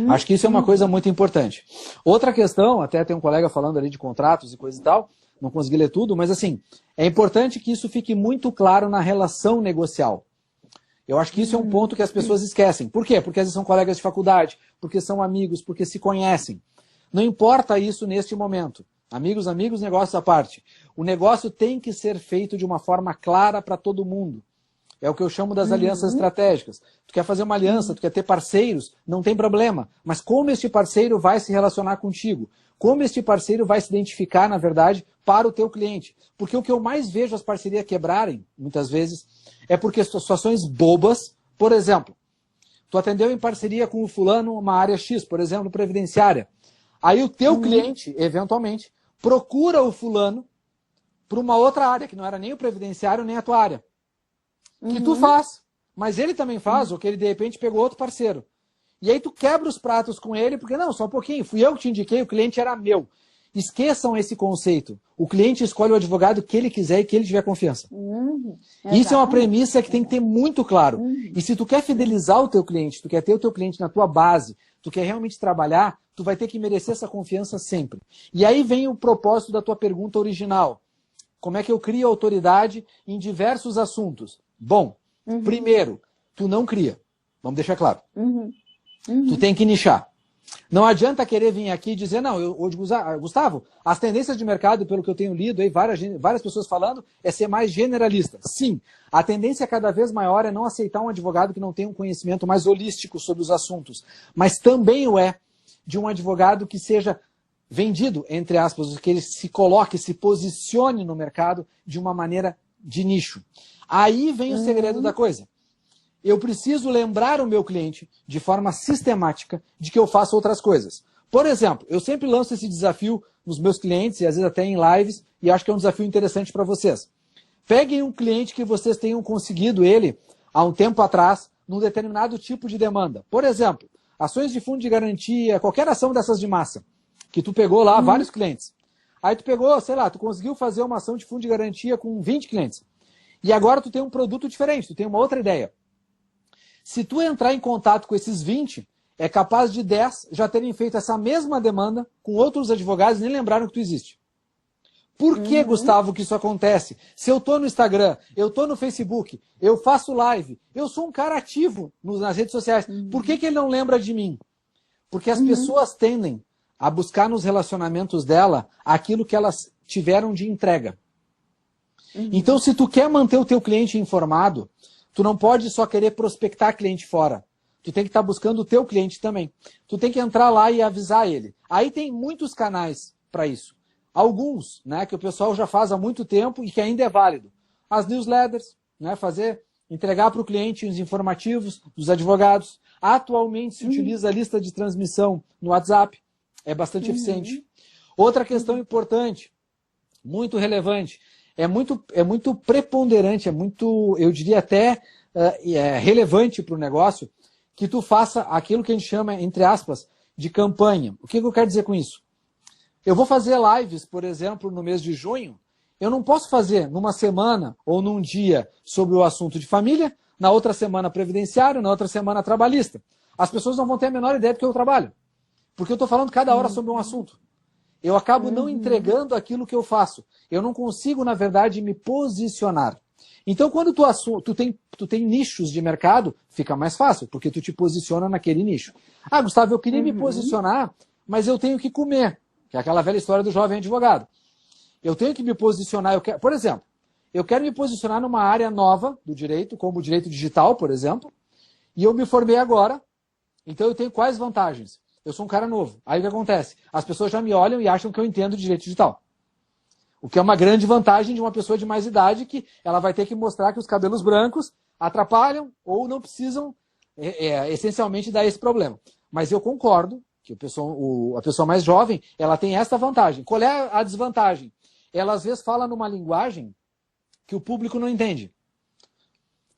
Acho que isso é uma coisa muito importante. Outra questão, até tem um colega falando ali de contratos e coisa e tal, não consegui ler tudo, mas assim, é importante que isso fique muito claro na relação negocial. Eu acho que isso é um ponto que as pessoas esquecem. Por quê? Porque às vezes são colegas de faculdade, porque são amigos, porque se conhecem. Não importa isso neste momento. Amigos, negócios à parte. O negócio tem que ser feito de uma forma clara para todo mundo. É o que eu chamo das alianças estratégicas. Tu quer fazer uma aliança, tu quer ter parceiros, não tem problema. Mas como este parceiro vai se relacionar contigo? Como este parceiro vai se identificar, na verdade, para o teu cliente? Porque o que eu mais vejo as parcerias quebrarem, muitas vezes, é porque situações bobas, por exemplo, tu atendeu em parceria com o fulano uma área X, por exemplo, previdenciária. Aí o teu cliente, eventualmente, procura o fulano para uma outra área, que não era nem o previdenciário, nem a tua área. Que tu faz, mas ele também faz, ou que ele de repente pegou outro parceiro. E aí tu quebra os pratos com ele, porque não, só um pouquinho, fui eu que te indiquei, o cliente era meu. Esqueçam esse conceito. O cliente escolhe o advogado que ele quiser e que ele tiver confiança. Isso é uma premissa que tem que ter muito claro. E se tu quer fidelizar o teu cliente, tu quer ter o teu cliente na tua base, tu quer realmente trabalhar, tu vai ter que merecer essa confiança sempre. E aí vem o propósito da tua pergunta original. Como é que eu crio autoridade em diversos assuntos? Bom, primeiro, tu não cria. Vamos deixar claro. Tu tem que nichar. Não adianta querer vir aqui e dizer, não, Gustavo, as tendências de mercado, pelo que eu tenho lido, aí, várias pessoas falando, é ser mais generalista. Sim, a tendência cada vez maior é não aceitar um advogado que não tem um conhecimento mais holístico sobre os assuntos, mas também o é de um advogado que seja vendido, entre aspas, que ele se coloque, se posicione no mercado de uma maneira de nicho. Aí vem o segredo da coisa. Eu preciso lembrar o meu cliente de forma sistemática de que eu faço outras coisas. Por exemplo, eu sempre lanço esse desafio nos meus clientes e às vezes até em lives, e acho que é um desafio interessante para vocês. Peguem um cliente que vocês tenham conseguido ele há um tempo atrás num determinado tipo de demanda. Por exemplo, ações de fundo de garantia, qualquer ação dessas de massa, que tu pegou lá vários clientes. Aí tu pegou, sei lá, tu conseguiu fazer uma ação de fundo de garantia com 20 clientes. E agora tu tem um produto diferente, tu tem uma outra ideia. Se tu entrar em contato com esses 20, é capaz de 10 já terem feito essa mesma demanda com outros advogados e nem lembraram que tu existe. Por que, Gustavo, que isso acontece? Se eu estou no Instagram, eu estou no Facebook, eu faço live, eu sou um cara ativo nas redes sociais. Por que ele não lembra de mim? Porque as pessoas tendem a buscar nos relacionamentos dela aquilo que elas tiveram de entrega. Então, se tu quer manter o teu cliente informado, tu não pode só querer prospectar cliente fora. Tu tem que estar buscando o teu cliente também. Tu tem que entrar lá e avisar ele. Aí tem muitos canais para isso. Alguns, né, que o pessoal já faz há muito tempo e que ainda é válido. As newsletters, né, entregar para o cliente os informativos dos advogados. Atualmente se utiliza a lista de transmissão no WhatsApp. É bastante eficiente. Outra questão importante, muito relevante, é muito preponderante, é muito, eu diria até relevante para o negócio, que tu faça aquilo que a gente chama, entre aspas, de campanha. O que eu quero dizer com isso? Eu vou fazer lives, por exemplo, no mês de junho. Eu não posso fazer numa semana ou num dia sobre o assunto de família, na outra semana previdenciário, na outra semana trabalhista. As pessoas não vão ter a menor ideia do que eu trabalho. Porque eu estou falando cada hora sobre um assunto. Eu acabo não entregando aquilo que eu faço. Eu não consigo, na verdade, me posicionar. Então, quando tu tem nichos de mercado, fica mais fácil, porque tu te posiciona naquele nicho. Ah, Gustavo, eu queria me posicionar, mas eu tenho que comer. Que é aquela velha história do jovem advogado. Eu tenho que me posicionar, por exemplo, eu quero me posicionar numa área nova do direito, como o direito digital, por exemplo, e eu me formei agora, então eu tenho quais vantagens? Eu sou um cara novo. Aí o que acontece? As pessoas já me olham e acham que eu entendo de direito digital. O que é uma grande vantagem de uma pessoa de mais idade, que ela vai ter que mostrar que os cabelos brancos atrapalham ou não precisam essencialmente dar esse problema. Mas eu concordo que a pessoa mais jovem, ela tem essa vantagem. Qual é a desvantagem? Ela às vezes fala numa linguagem que o público não entende.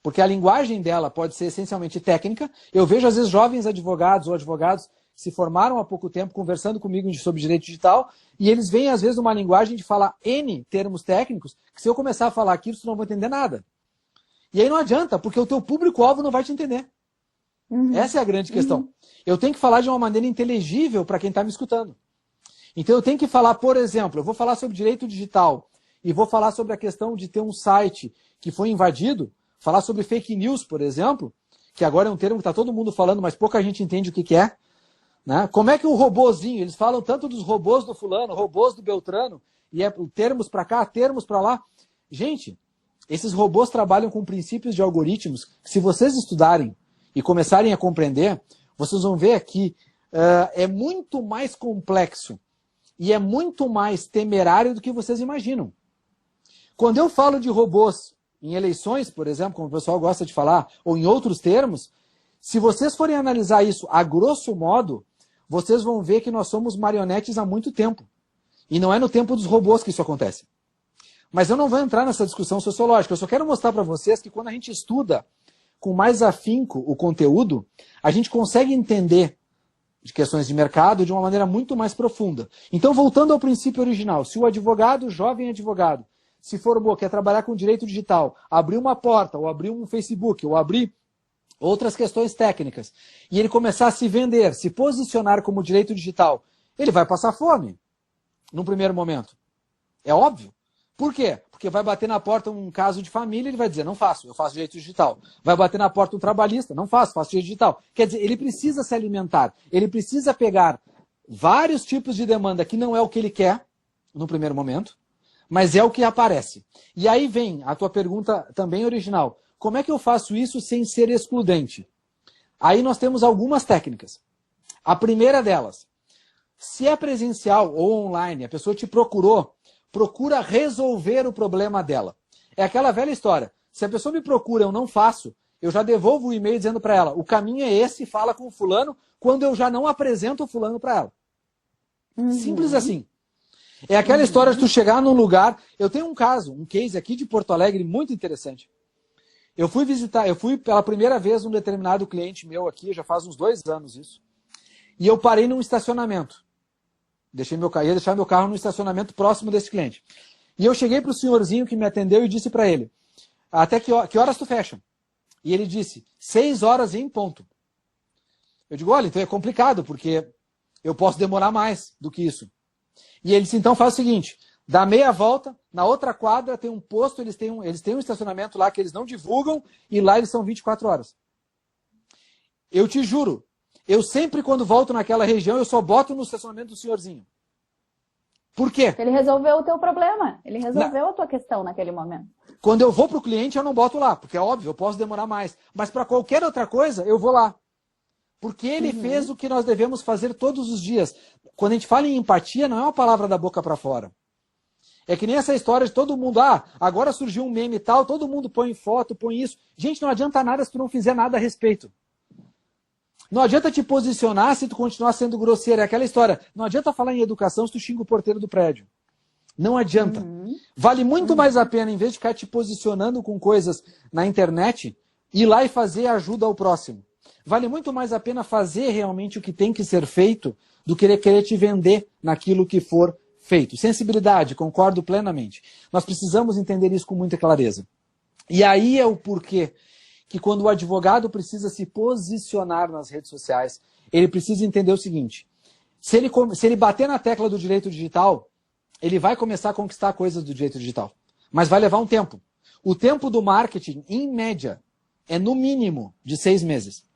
Porque a linguagem dela pode ser essencialmente técnica. Eu vejo às vezes jovens advogados ou advogados que se formaram há pouco tempo conversando comigo sobre direito digital, e eles vêm às vezes numa linguagem de falar N termos técnicos, que se eu começar a falar aquilo, você não vai entender nada. E aí não adianta, porque o teu público-alvo não vai te entender. Essa é a grande questão. Eu tenho que falar de uma maneira inteligível para quem está me escutando. Então eu tenho que falar, por exemplo, eu vou falar sobre direito digital e vou falar sobre a questão de ter um site que foi invadido, falar sobre fake news, por exemplo, que agora é um termo que está todo mundo falando, mas pouca gente entende o que é. Né? Como é que o robozinho, eles falam tanto dos robôs do fulano, robôs do Beltrano, e termos para cá, termos para lá. Gente, esses robôs trabalham com princípios de algoritmos que, se vocês estudarem e começarem a compreender, vocês vão ver que é muito mais complexo e é muito mais temerário do que vocês imaginam. Quando eu falo de robôs em eleições, por exemplo, como o pessoal gosta de falar, ou em outros termos, se vocês forem analisar isso a grosso modo, vocês vão ver que nós somos marionetes há muito tempo. E não é no tempo dos robôs que isso acontece. Mas eu não vou entrar nessa discussão sociológica. Eu só quero mostrar para vocês que quando a gente estuda com mais afinco o conteúdo, a gente consegue entender de questões de mercado de uma maneira muito mais profunda. Então, voltando ao princípio original, se o advogado, jovem advogado, se formou, quer trabalhar com direito digital, abrir uma porta, ou abrir um Facebook, ou abrir outras questões técnicas, e ele começar a se vender, se posicionar como direito digital, ele vai passar fome num primeiro momento. É óbvio. Por quê? Porque vai bater na porta um caso de família, ele vai dizer, não faço, eu faço direito digital. Vai bater na porta um trabalhista, não faço, faço direito digital. Quer dizer, ele precisa se alimentar, ele precisa pegar vários tipos de demanda que não é o que ele quer, no primeiro momento, mas é o que aparece. E aí vem a tua pergunta também original. Como é que eu faço isso sem ser excludente? Aí nós temos algumas técnicas. A primeira delas, se é presencial ou online, a pessoa te procurou, procura resolver o problema dela. É aquela velha história. Se a pessoa me procura e eu não faço, eu já devolvo o e-mail dizendo para ela, o caminho é esse, fala com o fulano, quando eu já não apresento o fulano para ela. Simples assim. É aquela história de tu chegar num lugar... Eu tenho um caso, um case aqui de Porto Alegre muito interessante. Eu fui pela primeira vez num determinado cliente meu aqui, já faz uns 2 anos isso, e eu parei num estacionamento. Ia deixar meu carro no estacionamento próximo desse cliente. E eu cheguei para o senhorzinho que me atendeu e disse para ele, até que horas tu fecha? E ele disse, 6 horas em ponto. Eu digo, olha, então é complicado, porque eu posso demorar mais do que isso. E ele disse, então faz o seguinte, dá meia volta, na outra quadra tem um posto, eles têm um estacionamento lá que eles não divulgam, e lá eles são 24 horas. Eu te juro, eu sempre quando volto naquela região, eu só boto no estacionamento do senhorzinho. Por quê? Ele resolveu o teu problema, ele resolveu a tua questão naquele momento. Quando eu vou para o cliente, eu não boto lá, porque é óbvio, eu posso demorar mais. Mas para qualquer outra coisa, eu vou lá. Porque ele fez o que nós devemos fazer todos os dias. Quando a gente fala em empatia, não é uma palavra da boca para fora. É que nem essa história de todo mundo, agora surgiu um meme e tal, todo mundo põe foto, põe isso. Gente, não adianta nada se tu não fizer nada a respeito. Não adianta te posicionar se tu continuar sendo grosseiro. É aquela história, não adianta falar em educação se tu xinga o porteiro do prédio. Não adianta. Vale muito mais a pena, em vez de ficar te posicionando com coisas na internet, ir lá e fazer ajuda ao próximo. Vale muito mais a pena fazer realmente o que tem que ser feito do que querer te vender naquilo que for feito. Sensibilidade, concordo plenamente. Nós precisamos entender isso com muita clareza. E aí é o porquê que quando o advogado precisa se posicionar nas redes sociais, ele precisa entender o seguinte, se ele bater na tecla do direito digital, ele vai começar a conquistar coisas do direito digital. Mas vai levar um tempo. O tempo do marketing, em média, é no mínimo de 6 meses.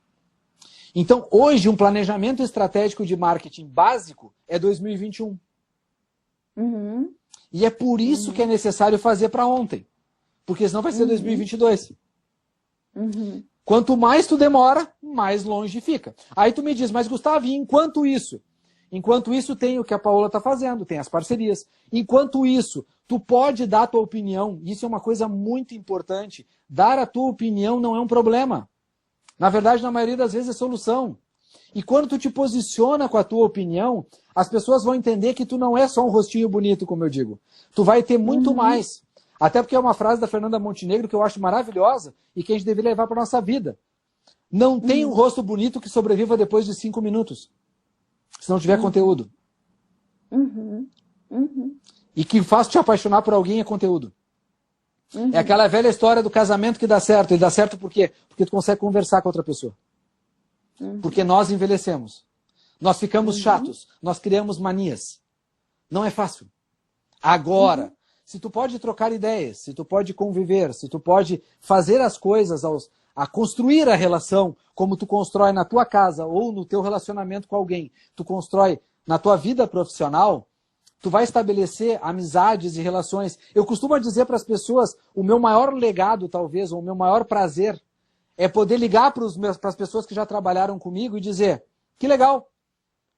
Então, hoje, um planejamento estratégico de marketing básico é 2021. E é por isso que é necessário fazer para ontem. Porque senão vai ser 2022. Quanto mais tu demora, mais longe fica. Aí tu me diz, mas Gustavo, e enquanto isso? Enquanto isso tem o que a Paola está fazendo, tem as parcerias. Enquanto isso, tu pode dar a tua opinião. Isso é uma coisa muito importante. Dar a tua opinião não é um problema. Na verdade, na maioria das vezes é solução. E quando tu te posiciona com a tua opinião, as pessoas vão entender que tu não é só um rostinho bonito, como eu digo. Tu vai ter muito mais. Até porque é uma frase da Fernanda Montenegro que eu acho maravilhosa e que a gente deveria levar para a nossa vida. Não tem um rosto bonito que sobreviva depois de 5 minutos. Se não tiver conteúdo. E que faz te apaixonar por alguém é conteúdo. É aquela velha história do casamento que dá certo. Ele dá certo por quê? Porque tu consegue conversar com outra pessoa. Porque nós envelhecemos. Nós ficamos chatos. Nós criamos manias. Não é fácil. Agora, se tu pode trocar ideias, se tu pode conviver, se tu pode fazer as coisas, a construir a relação, como tu constrói na tua casa ou no teu relacionamento com alguém, tu constrói na tua vida profissional, tu vai estabelecer amizades e relações. Eu costumo dizer para as pessoas, o meu maior legado, talvez, ou o meu maior prazer, é poder ligar para as pessoas que já trabalharam comigo e dizer, que legal,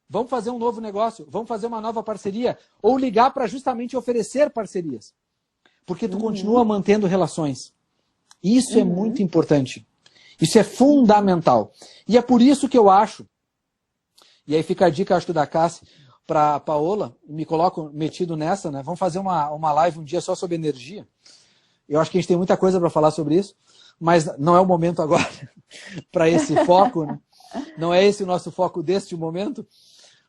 vamos fazer um novo negócio, vamos fazer uma nova parceria, ou ligar para justamente oferecer parcerias. Porque tu continua mantendo relações. Isso é muito importante. Isso é fundamental. E é por isso que eu acho, e aí fica a dica, acho que da Cássia, para a Paola, me coloco metido nessa, né? Vamos fazer uma live um dia só sobre energia. Eu acho que a gente tem muita coisa para falar sobre isso, mas não é o momento agora para esse foco, né? Não é esse o nosso foco deste momento,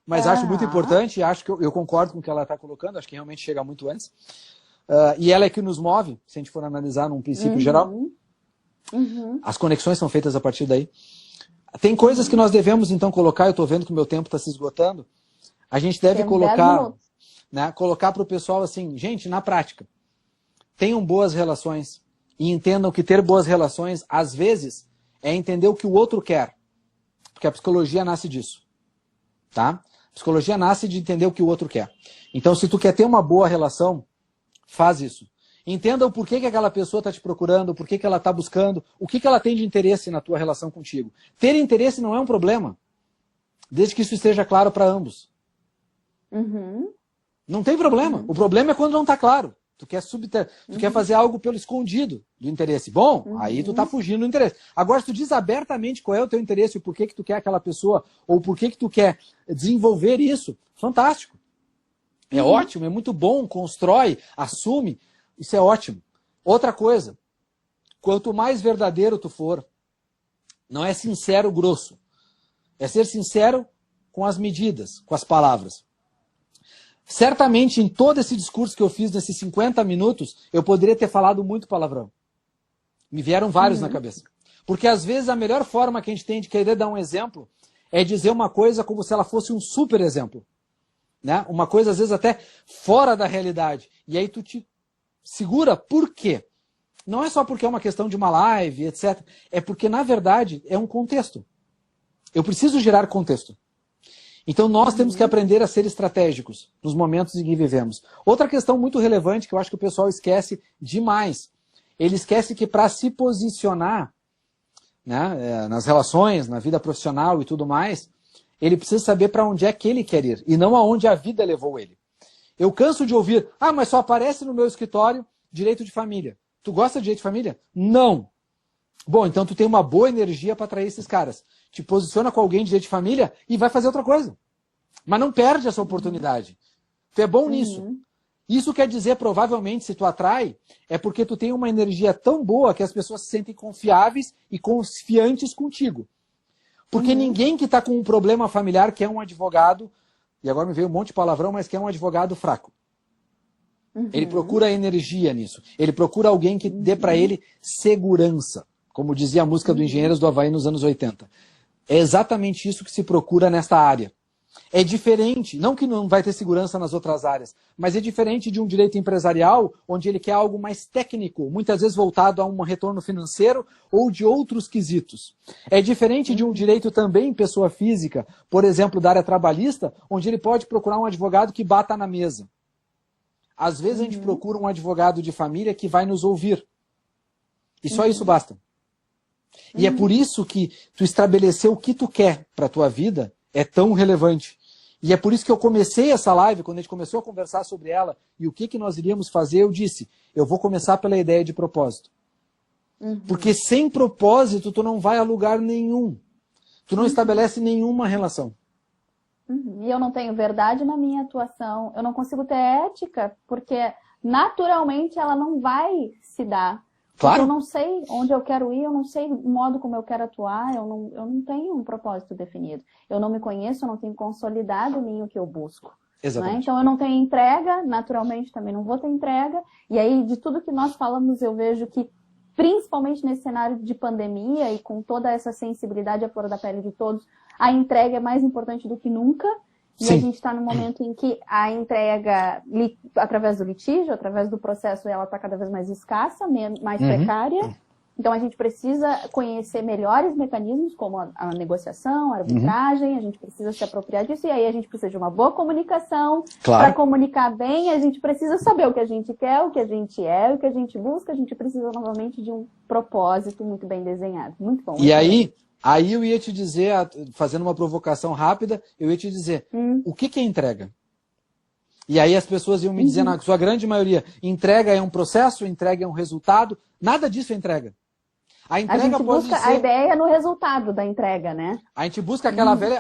mas acho muito importante, acho que eu concordo com o que ela está colocando, acho que realmente chega muito antes. E ela é que nos move, se a gente for analisar num princípio geral. As conexões são feitas a partir daí. Tem coisas que nós devemos, então, colocar, eu estou vendo que o meu tempo está se esgotando, a gente deve colocar, né, colocar para o pessoal assim, gente, na prática, tenham boas relações e entendam que ter boas relações, às vezes, é entender o que o outro quer. Porque a psicologia nasce disso. Tá? A psicologia nasce de entender o que o outro quer. Então, se tu quer ter uma boa relação, faz isso. Entenda o porquê que aquela pessoa está te procurando, o porquê que ela está buscando, o que ela tem de interesse na tua relação contigo. Ter interesse não é um problema, desde que isso esteja claro para ambos. Uhum. Não tem problema. Uhum. O problema é quando não está claro. Tu quer fazer algo pelo escondido do interesse. Bom, aí tu tá fugindo do interesse. Agora, se tu diz abertamente qual é o teu interesse, o porquê que tu quer aquela pessoa, ou porquê que tu quer desenvolver isso, fantástico. É ótimo, é muito bom, constrói, assume, isso é ótimo. Outra coisa, quanto mais verdadeiro tu for, não é sincero grosso, é ser sincero com as medidas, com as palavras. Certamente, em todo esse discurso que eu fiz nesses 50 minutos, eu poderia ter falado muito palavrão. Me vieram vários na cabeça. Porque, às vezes, a melhor forma que a gente tem de querer dar um exemplo é dizer uma coisa como se ela fosse um super exemplo. Né? Uma coisa, às vezes, até fora da realidade. E aí tu te segura. Por quê? Não é só porque é uma questão de uma live, etc. É porque, na verdade, é um contexto. Eu preciso gerar contexto. Então nós temos que aprender a ser estratégicos nos momentos em que vivemos. Outra questão muito relevante que eu acho que o pessoal esquece demais. Ele esquece que para se posicionar, né, nas relações, na vida profissional e tudo mais, ele precisa saber para onde é que ele quer ir e não aonde a vida levou ele. Eu canso de ouvir, mas só aparece no meu escritório direito de família. Tu gosta de direito de família? Não. Bom, então tu tem uma boa energia para atrair esses caras. Te posiciona com alguém de direito de família e vai fazer outra coisa. Mas não perde essa oportunidade. Tu é bom nisso. Isso quer dizer, provavelmente, se tu atrai, é porque tu tem uma energia tão boa que as pessoas se sentem confiáveis e confiantes contigo. Porque ninguém que está com um problema familiar quer um advogado, e agora me veio um monte de palavrão, mas quer um advogado fraco. Ele procura energia nisso. Ele procura alguém que dê para ele segurança. Como dizia a música do Engenheiros do Havaí nos anos 80. É exatamente isso que se procura nesta área. É diferente, não que não vai ter segurança nas outras áreas, mas é diferente de um direito empresarial, onde ele quer algo mais técnico, muitas vezes voltado a um retorno financeiro ou de outros quesitos. É diferente de um direito também pessoa física, por exemplo, da área trabalhista, onde ele pode procurar um advogado que bata na mesa. Às vezes a gente procura um advogado de família que vai nos ouvir. E só isso basta. E é por isso que tu estabelecer o que tu quer para a tua vida é tão relevante. E é por isso que eu comecei essa live, quando a gente começou a conversar sobre ela e o que nós iríamos fazer, eu disse, eu vou começar pela ideia de propósito. Porque sem propósito tu não vai a lugar nenhum. Tu não estabelece nenhuma relação. E eu não tenho verdade na minha atuação, eu não consigo ter ética, porque naturalmente ela não vai se dar. Claro. Eu não sei onde eu quero ir, eu não sei o modo como eu quero atuar, eu não tenho um propósito definido. Eu não me conheço, eu não tenho consolidado nem o que eu busco. Né? Então eu não tenho entrega, naturalmente também não vou ter entrega. E aí, de tudo que nós falamos, eu vejo que, principalmente nesse cenário de pandemia e com toda essa sensibilidade à flor da pele de todos, a entrega é mais importante do que nunca. E a gente está num momento em que a entrega, através do litígio, através do processo, ela está cada vez mais escassa, mais precária. Então a gente precisa conhecer melhores mecanismos, como a negociação, a arbitragem, a gente precisa se apropriar disso, e aí a gente precisa de uma boa comunicação. Para comunicar bem, a gente precisa saber o que a gente quer, o que a gente é, o que a gente busca, a gente precisa novamente de um propósito muito bem desenhado. Muito bom. E aí eu ia te dizer, fazendo uma provocação rápida, eu ia te dizer, o que é entrega? E aí as pessoas iam me dizer, na sua grande maioria, entrega é um processo, entrega é um resultado, nada disso é entrega. A entrega a gente busca a ideia no resultado da entrega, né? A gente busca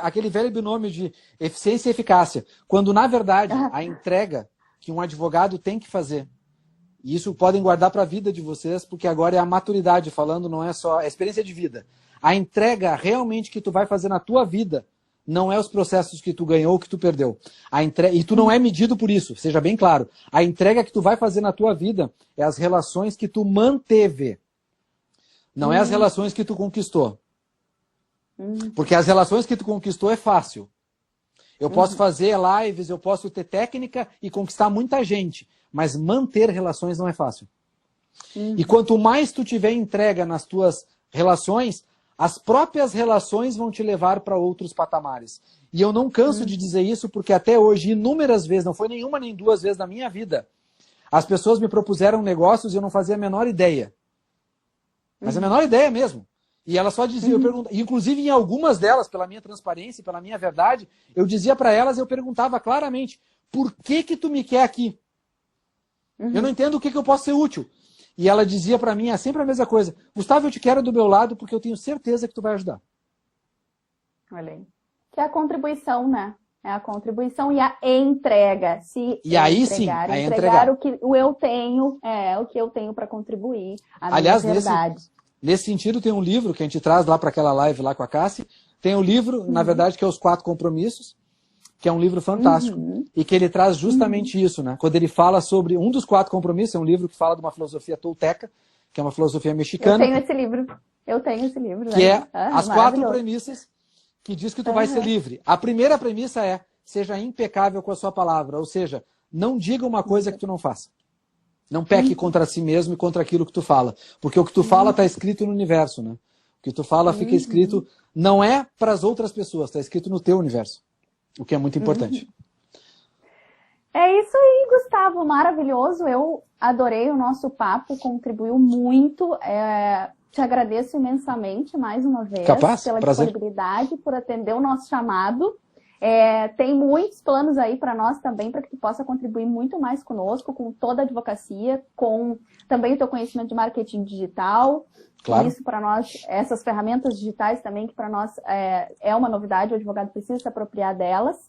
aquele velho binômio de eficiência e eficácia, quando na verdade a entrega que um advogado tem que fazer, e isso podem guardar para a vida de vocês, porque agora é a maturidade falando, não é só a experiência de vida. A entrega realmente que tu vai fazer na tua vida não é os processos que tu ganhou ou que tu perdeu. E tu não é medido por isso, seja bem claro. A entrega que tu vai fazer na tua vida é as relações que tu manteve. Não é as relações que tu conquistou. Porque as relações que tu conquistou é fácil. Eu posso fazer lives, eu posso ter técnica e conquistar muita gente. Mas manter relações não é fácil. E quanto mais tu tiver entrega nas tuas relações, as próprias relações vão te levar para outros patamares. E eu não canso de dizer isso porque até hoje, inúmeras vezes, não foi nenhuma nem duas vezes na minha vida, as pessoas me propuseram negócios e eu não fazia a menor ideia. Mas a menor ideia mesmo. E elas só diziam, eu perguntava, inclusive em algumas delas, pela minha transparência, pela minha verdade, eu dizia para elas, eu perguntava claramente, por que tu me quer aqui? Eu não entendo o que eu posso ser útil. E ela dizia para mim sempre a mesma coisa, Gustavo, eu te quero do meu lado porque eu tenho certeza que tu vai ajudar. Olha aí. Que é a contribuição, né? É a contribuição e a entrega. E aí entregar, sim, entregar o que eu tenho, o que eu tenho para contribuir. Aliás, minha verdade. Nesse sentido, tem um livro que a gente traz lá para aquela live lá com a Cássia. Tem um livro, na verdade, que é Os 4 Compromissos, que é um livro fantástico. E que ele traz justamente isso, né? Quando ele fala sobre um dos 4 compromissos, é um livro que fala de uma filosofia tolteca, que é uma filosofia mexicana. Eu tenho esse livro. Que é as 4 premissas que diz que tu vai ser livre. A primeira premissa é, seja impecável com a sua palavra, ou seja, não diga uma coisa que tu não faça. Não peque contra si mesmo e contra aquilo que tu fala. Porque o que tu fala está escrito no universo, né? O que tu fala fica escrito, não é para as outras pessoas, está escrito no teu universo. O que é muito importante. É isso aí, Gustavo, maravilhoso. Eu adorei o nosso papo, contribuiu muito. Te agradeço imensamente, mais uma vez, pela disponibilidade, por atender o nosso chamado. Tem muitos planos aí para nós também, para que tu possa contribuir muito mais conosco, com toda a advocacia, com também o teu conhecimento de marketing digital. Claro. Isso para nós, essas ferramentas digitais também, que para nós é uma novidade, o advogado precisa se apropriar delas.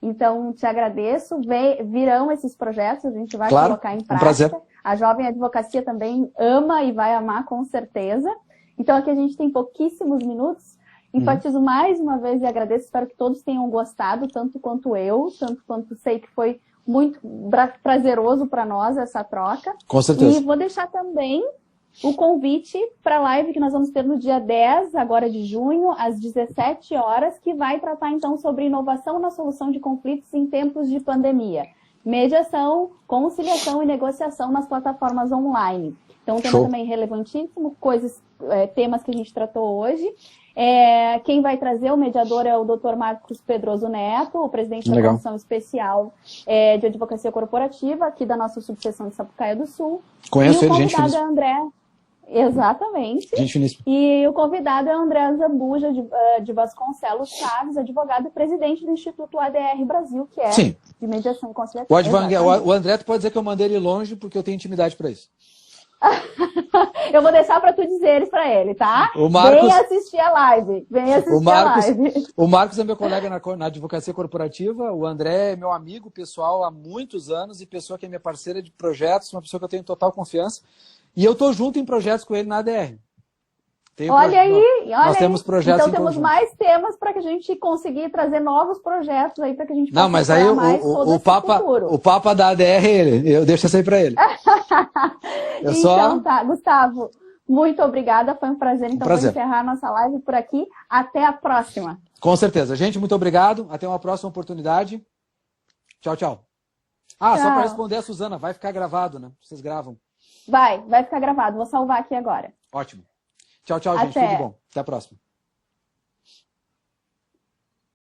Então, te agradeço. Virão esses projetos, a gente vai colocar em prática. Prazer. A Jovem Advocacia também ama e vai amar, com certeza. Então, aqui a gente tem pouquíssimos minutos. Enfatizo mais uma vez e agradeço. Espero que todos tenham gostado, tanto quanto eu, tanto quanto sei que foi muito prazeroso para nós essa troca. Com certeza. E vou deixar também o convite para a live que nós vamos ter no dia 10, agora de junho, às 17 horas, que vai tratar então sobre inovação na solução de conflitos em tempos de pandemia. Mediação, conciliação e negociação nas plataformas online. Então, um tema também relevantíssimo, temas que a gente tratou hoje. Quem vai trazer o mediador é o Dr. Marcos Pedroso Neto, o presidente da Comissão Especial de Advocacia Corporativa, aqui da nossa subseção de Sapucaia do Sul. Conheço ele, gente finíssima. É André. Exatamente. Gente finíssima. E o convidado é o André Zambuja de Vasconcelos Chaves, advogado e presidente do Instituto ADR Brasil, que é de mediação e conciliação. O André, tu pode dizer que eu mandei ele longe porque eu tenho intimidade para isso. Eu vou deixar para tu dizeres para ele, tá? Vem assistir a live. O Marcos é meu colega na advocacia corporativa, o André é meu amigo pessoal há muitos anos e pessoa que é minha parceira de projetos, uma pessoa que eu tenho total confiança. E eu tô junto em projetos com ele na ADR. Nós temos projetos então temos mais temas para que a gente conseguir trazer novos projetos aí para que a gente possa. Não, mas aí o Papa da ADR é ele. Eu deixo isso aí para ele. Então tá, Gustavo, muito obrigada. Foi um prazer. Então vou encerrar a nossa live por aqui. Até a próxima. Com certeza. Gente, muito obrigado. Até uma próxima oportunidade. Tchau, tchau. Só para responder a Suzana, vai ficar gravado, né? Vocês gravam. Vai ficar gravado. Vou salvar aqui agora. Ótimo. Tchau, gente. Tudo bom. Até a próxima.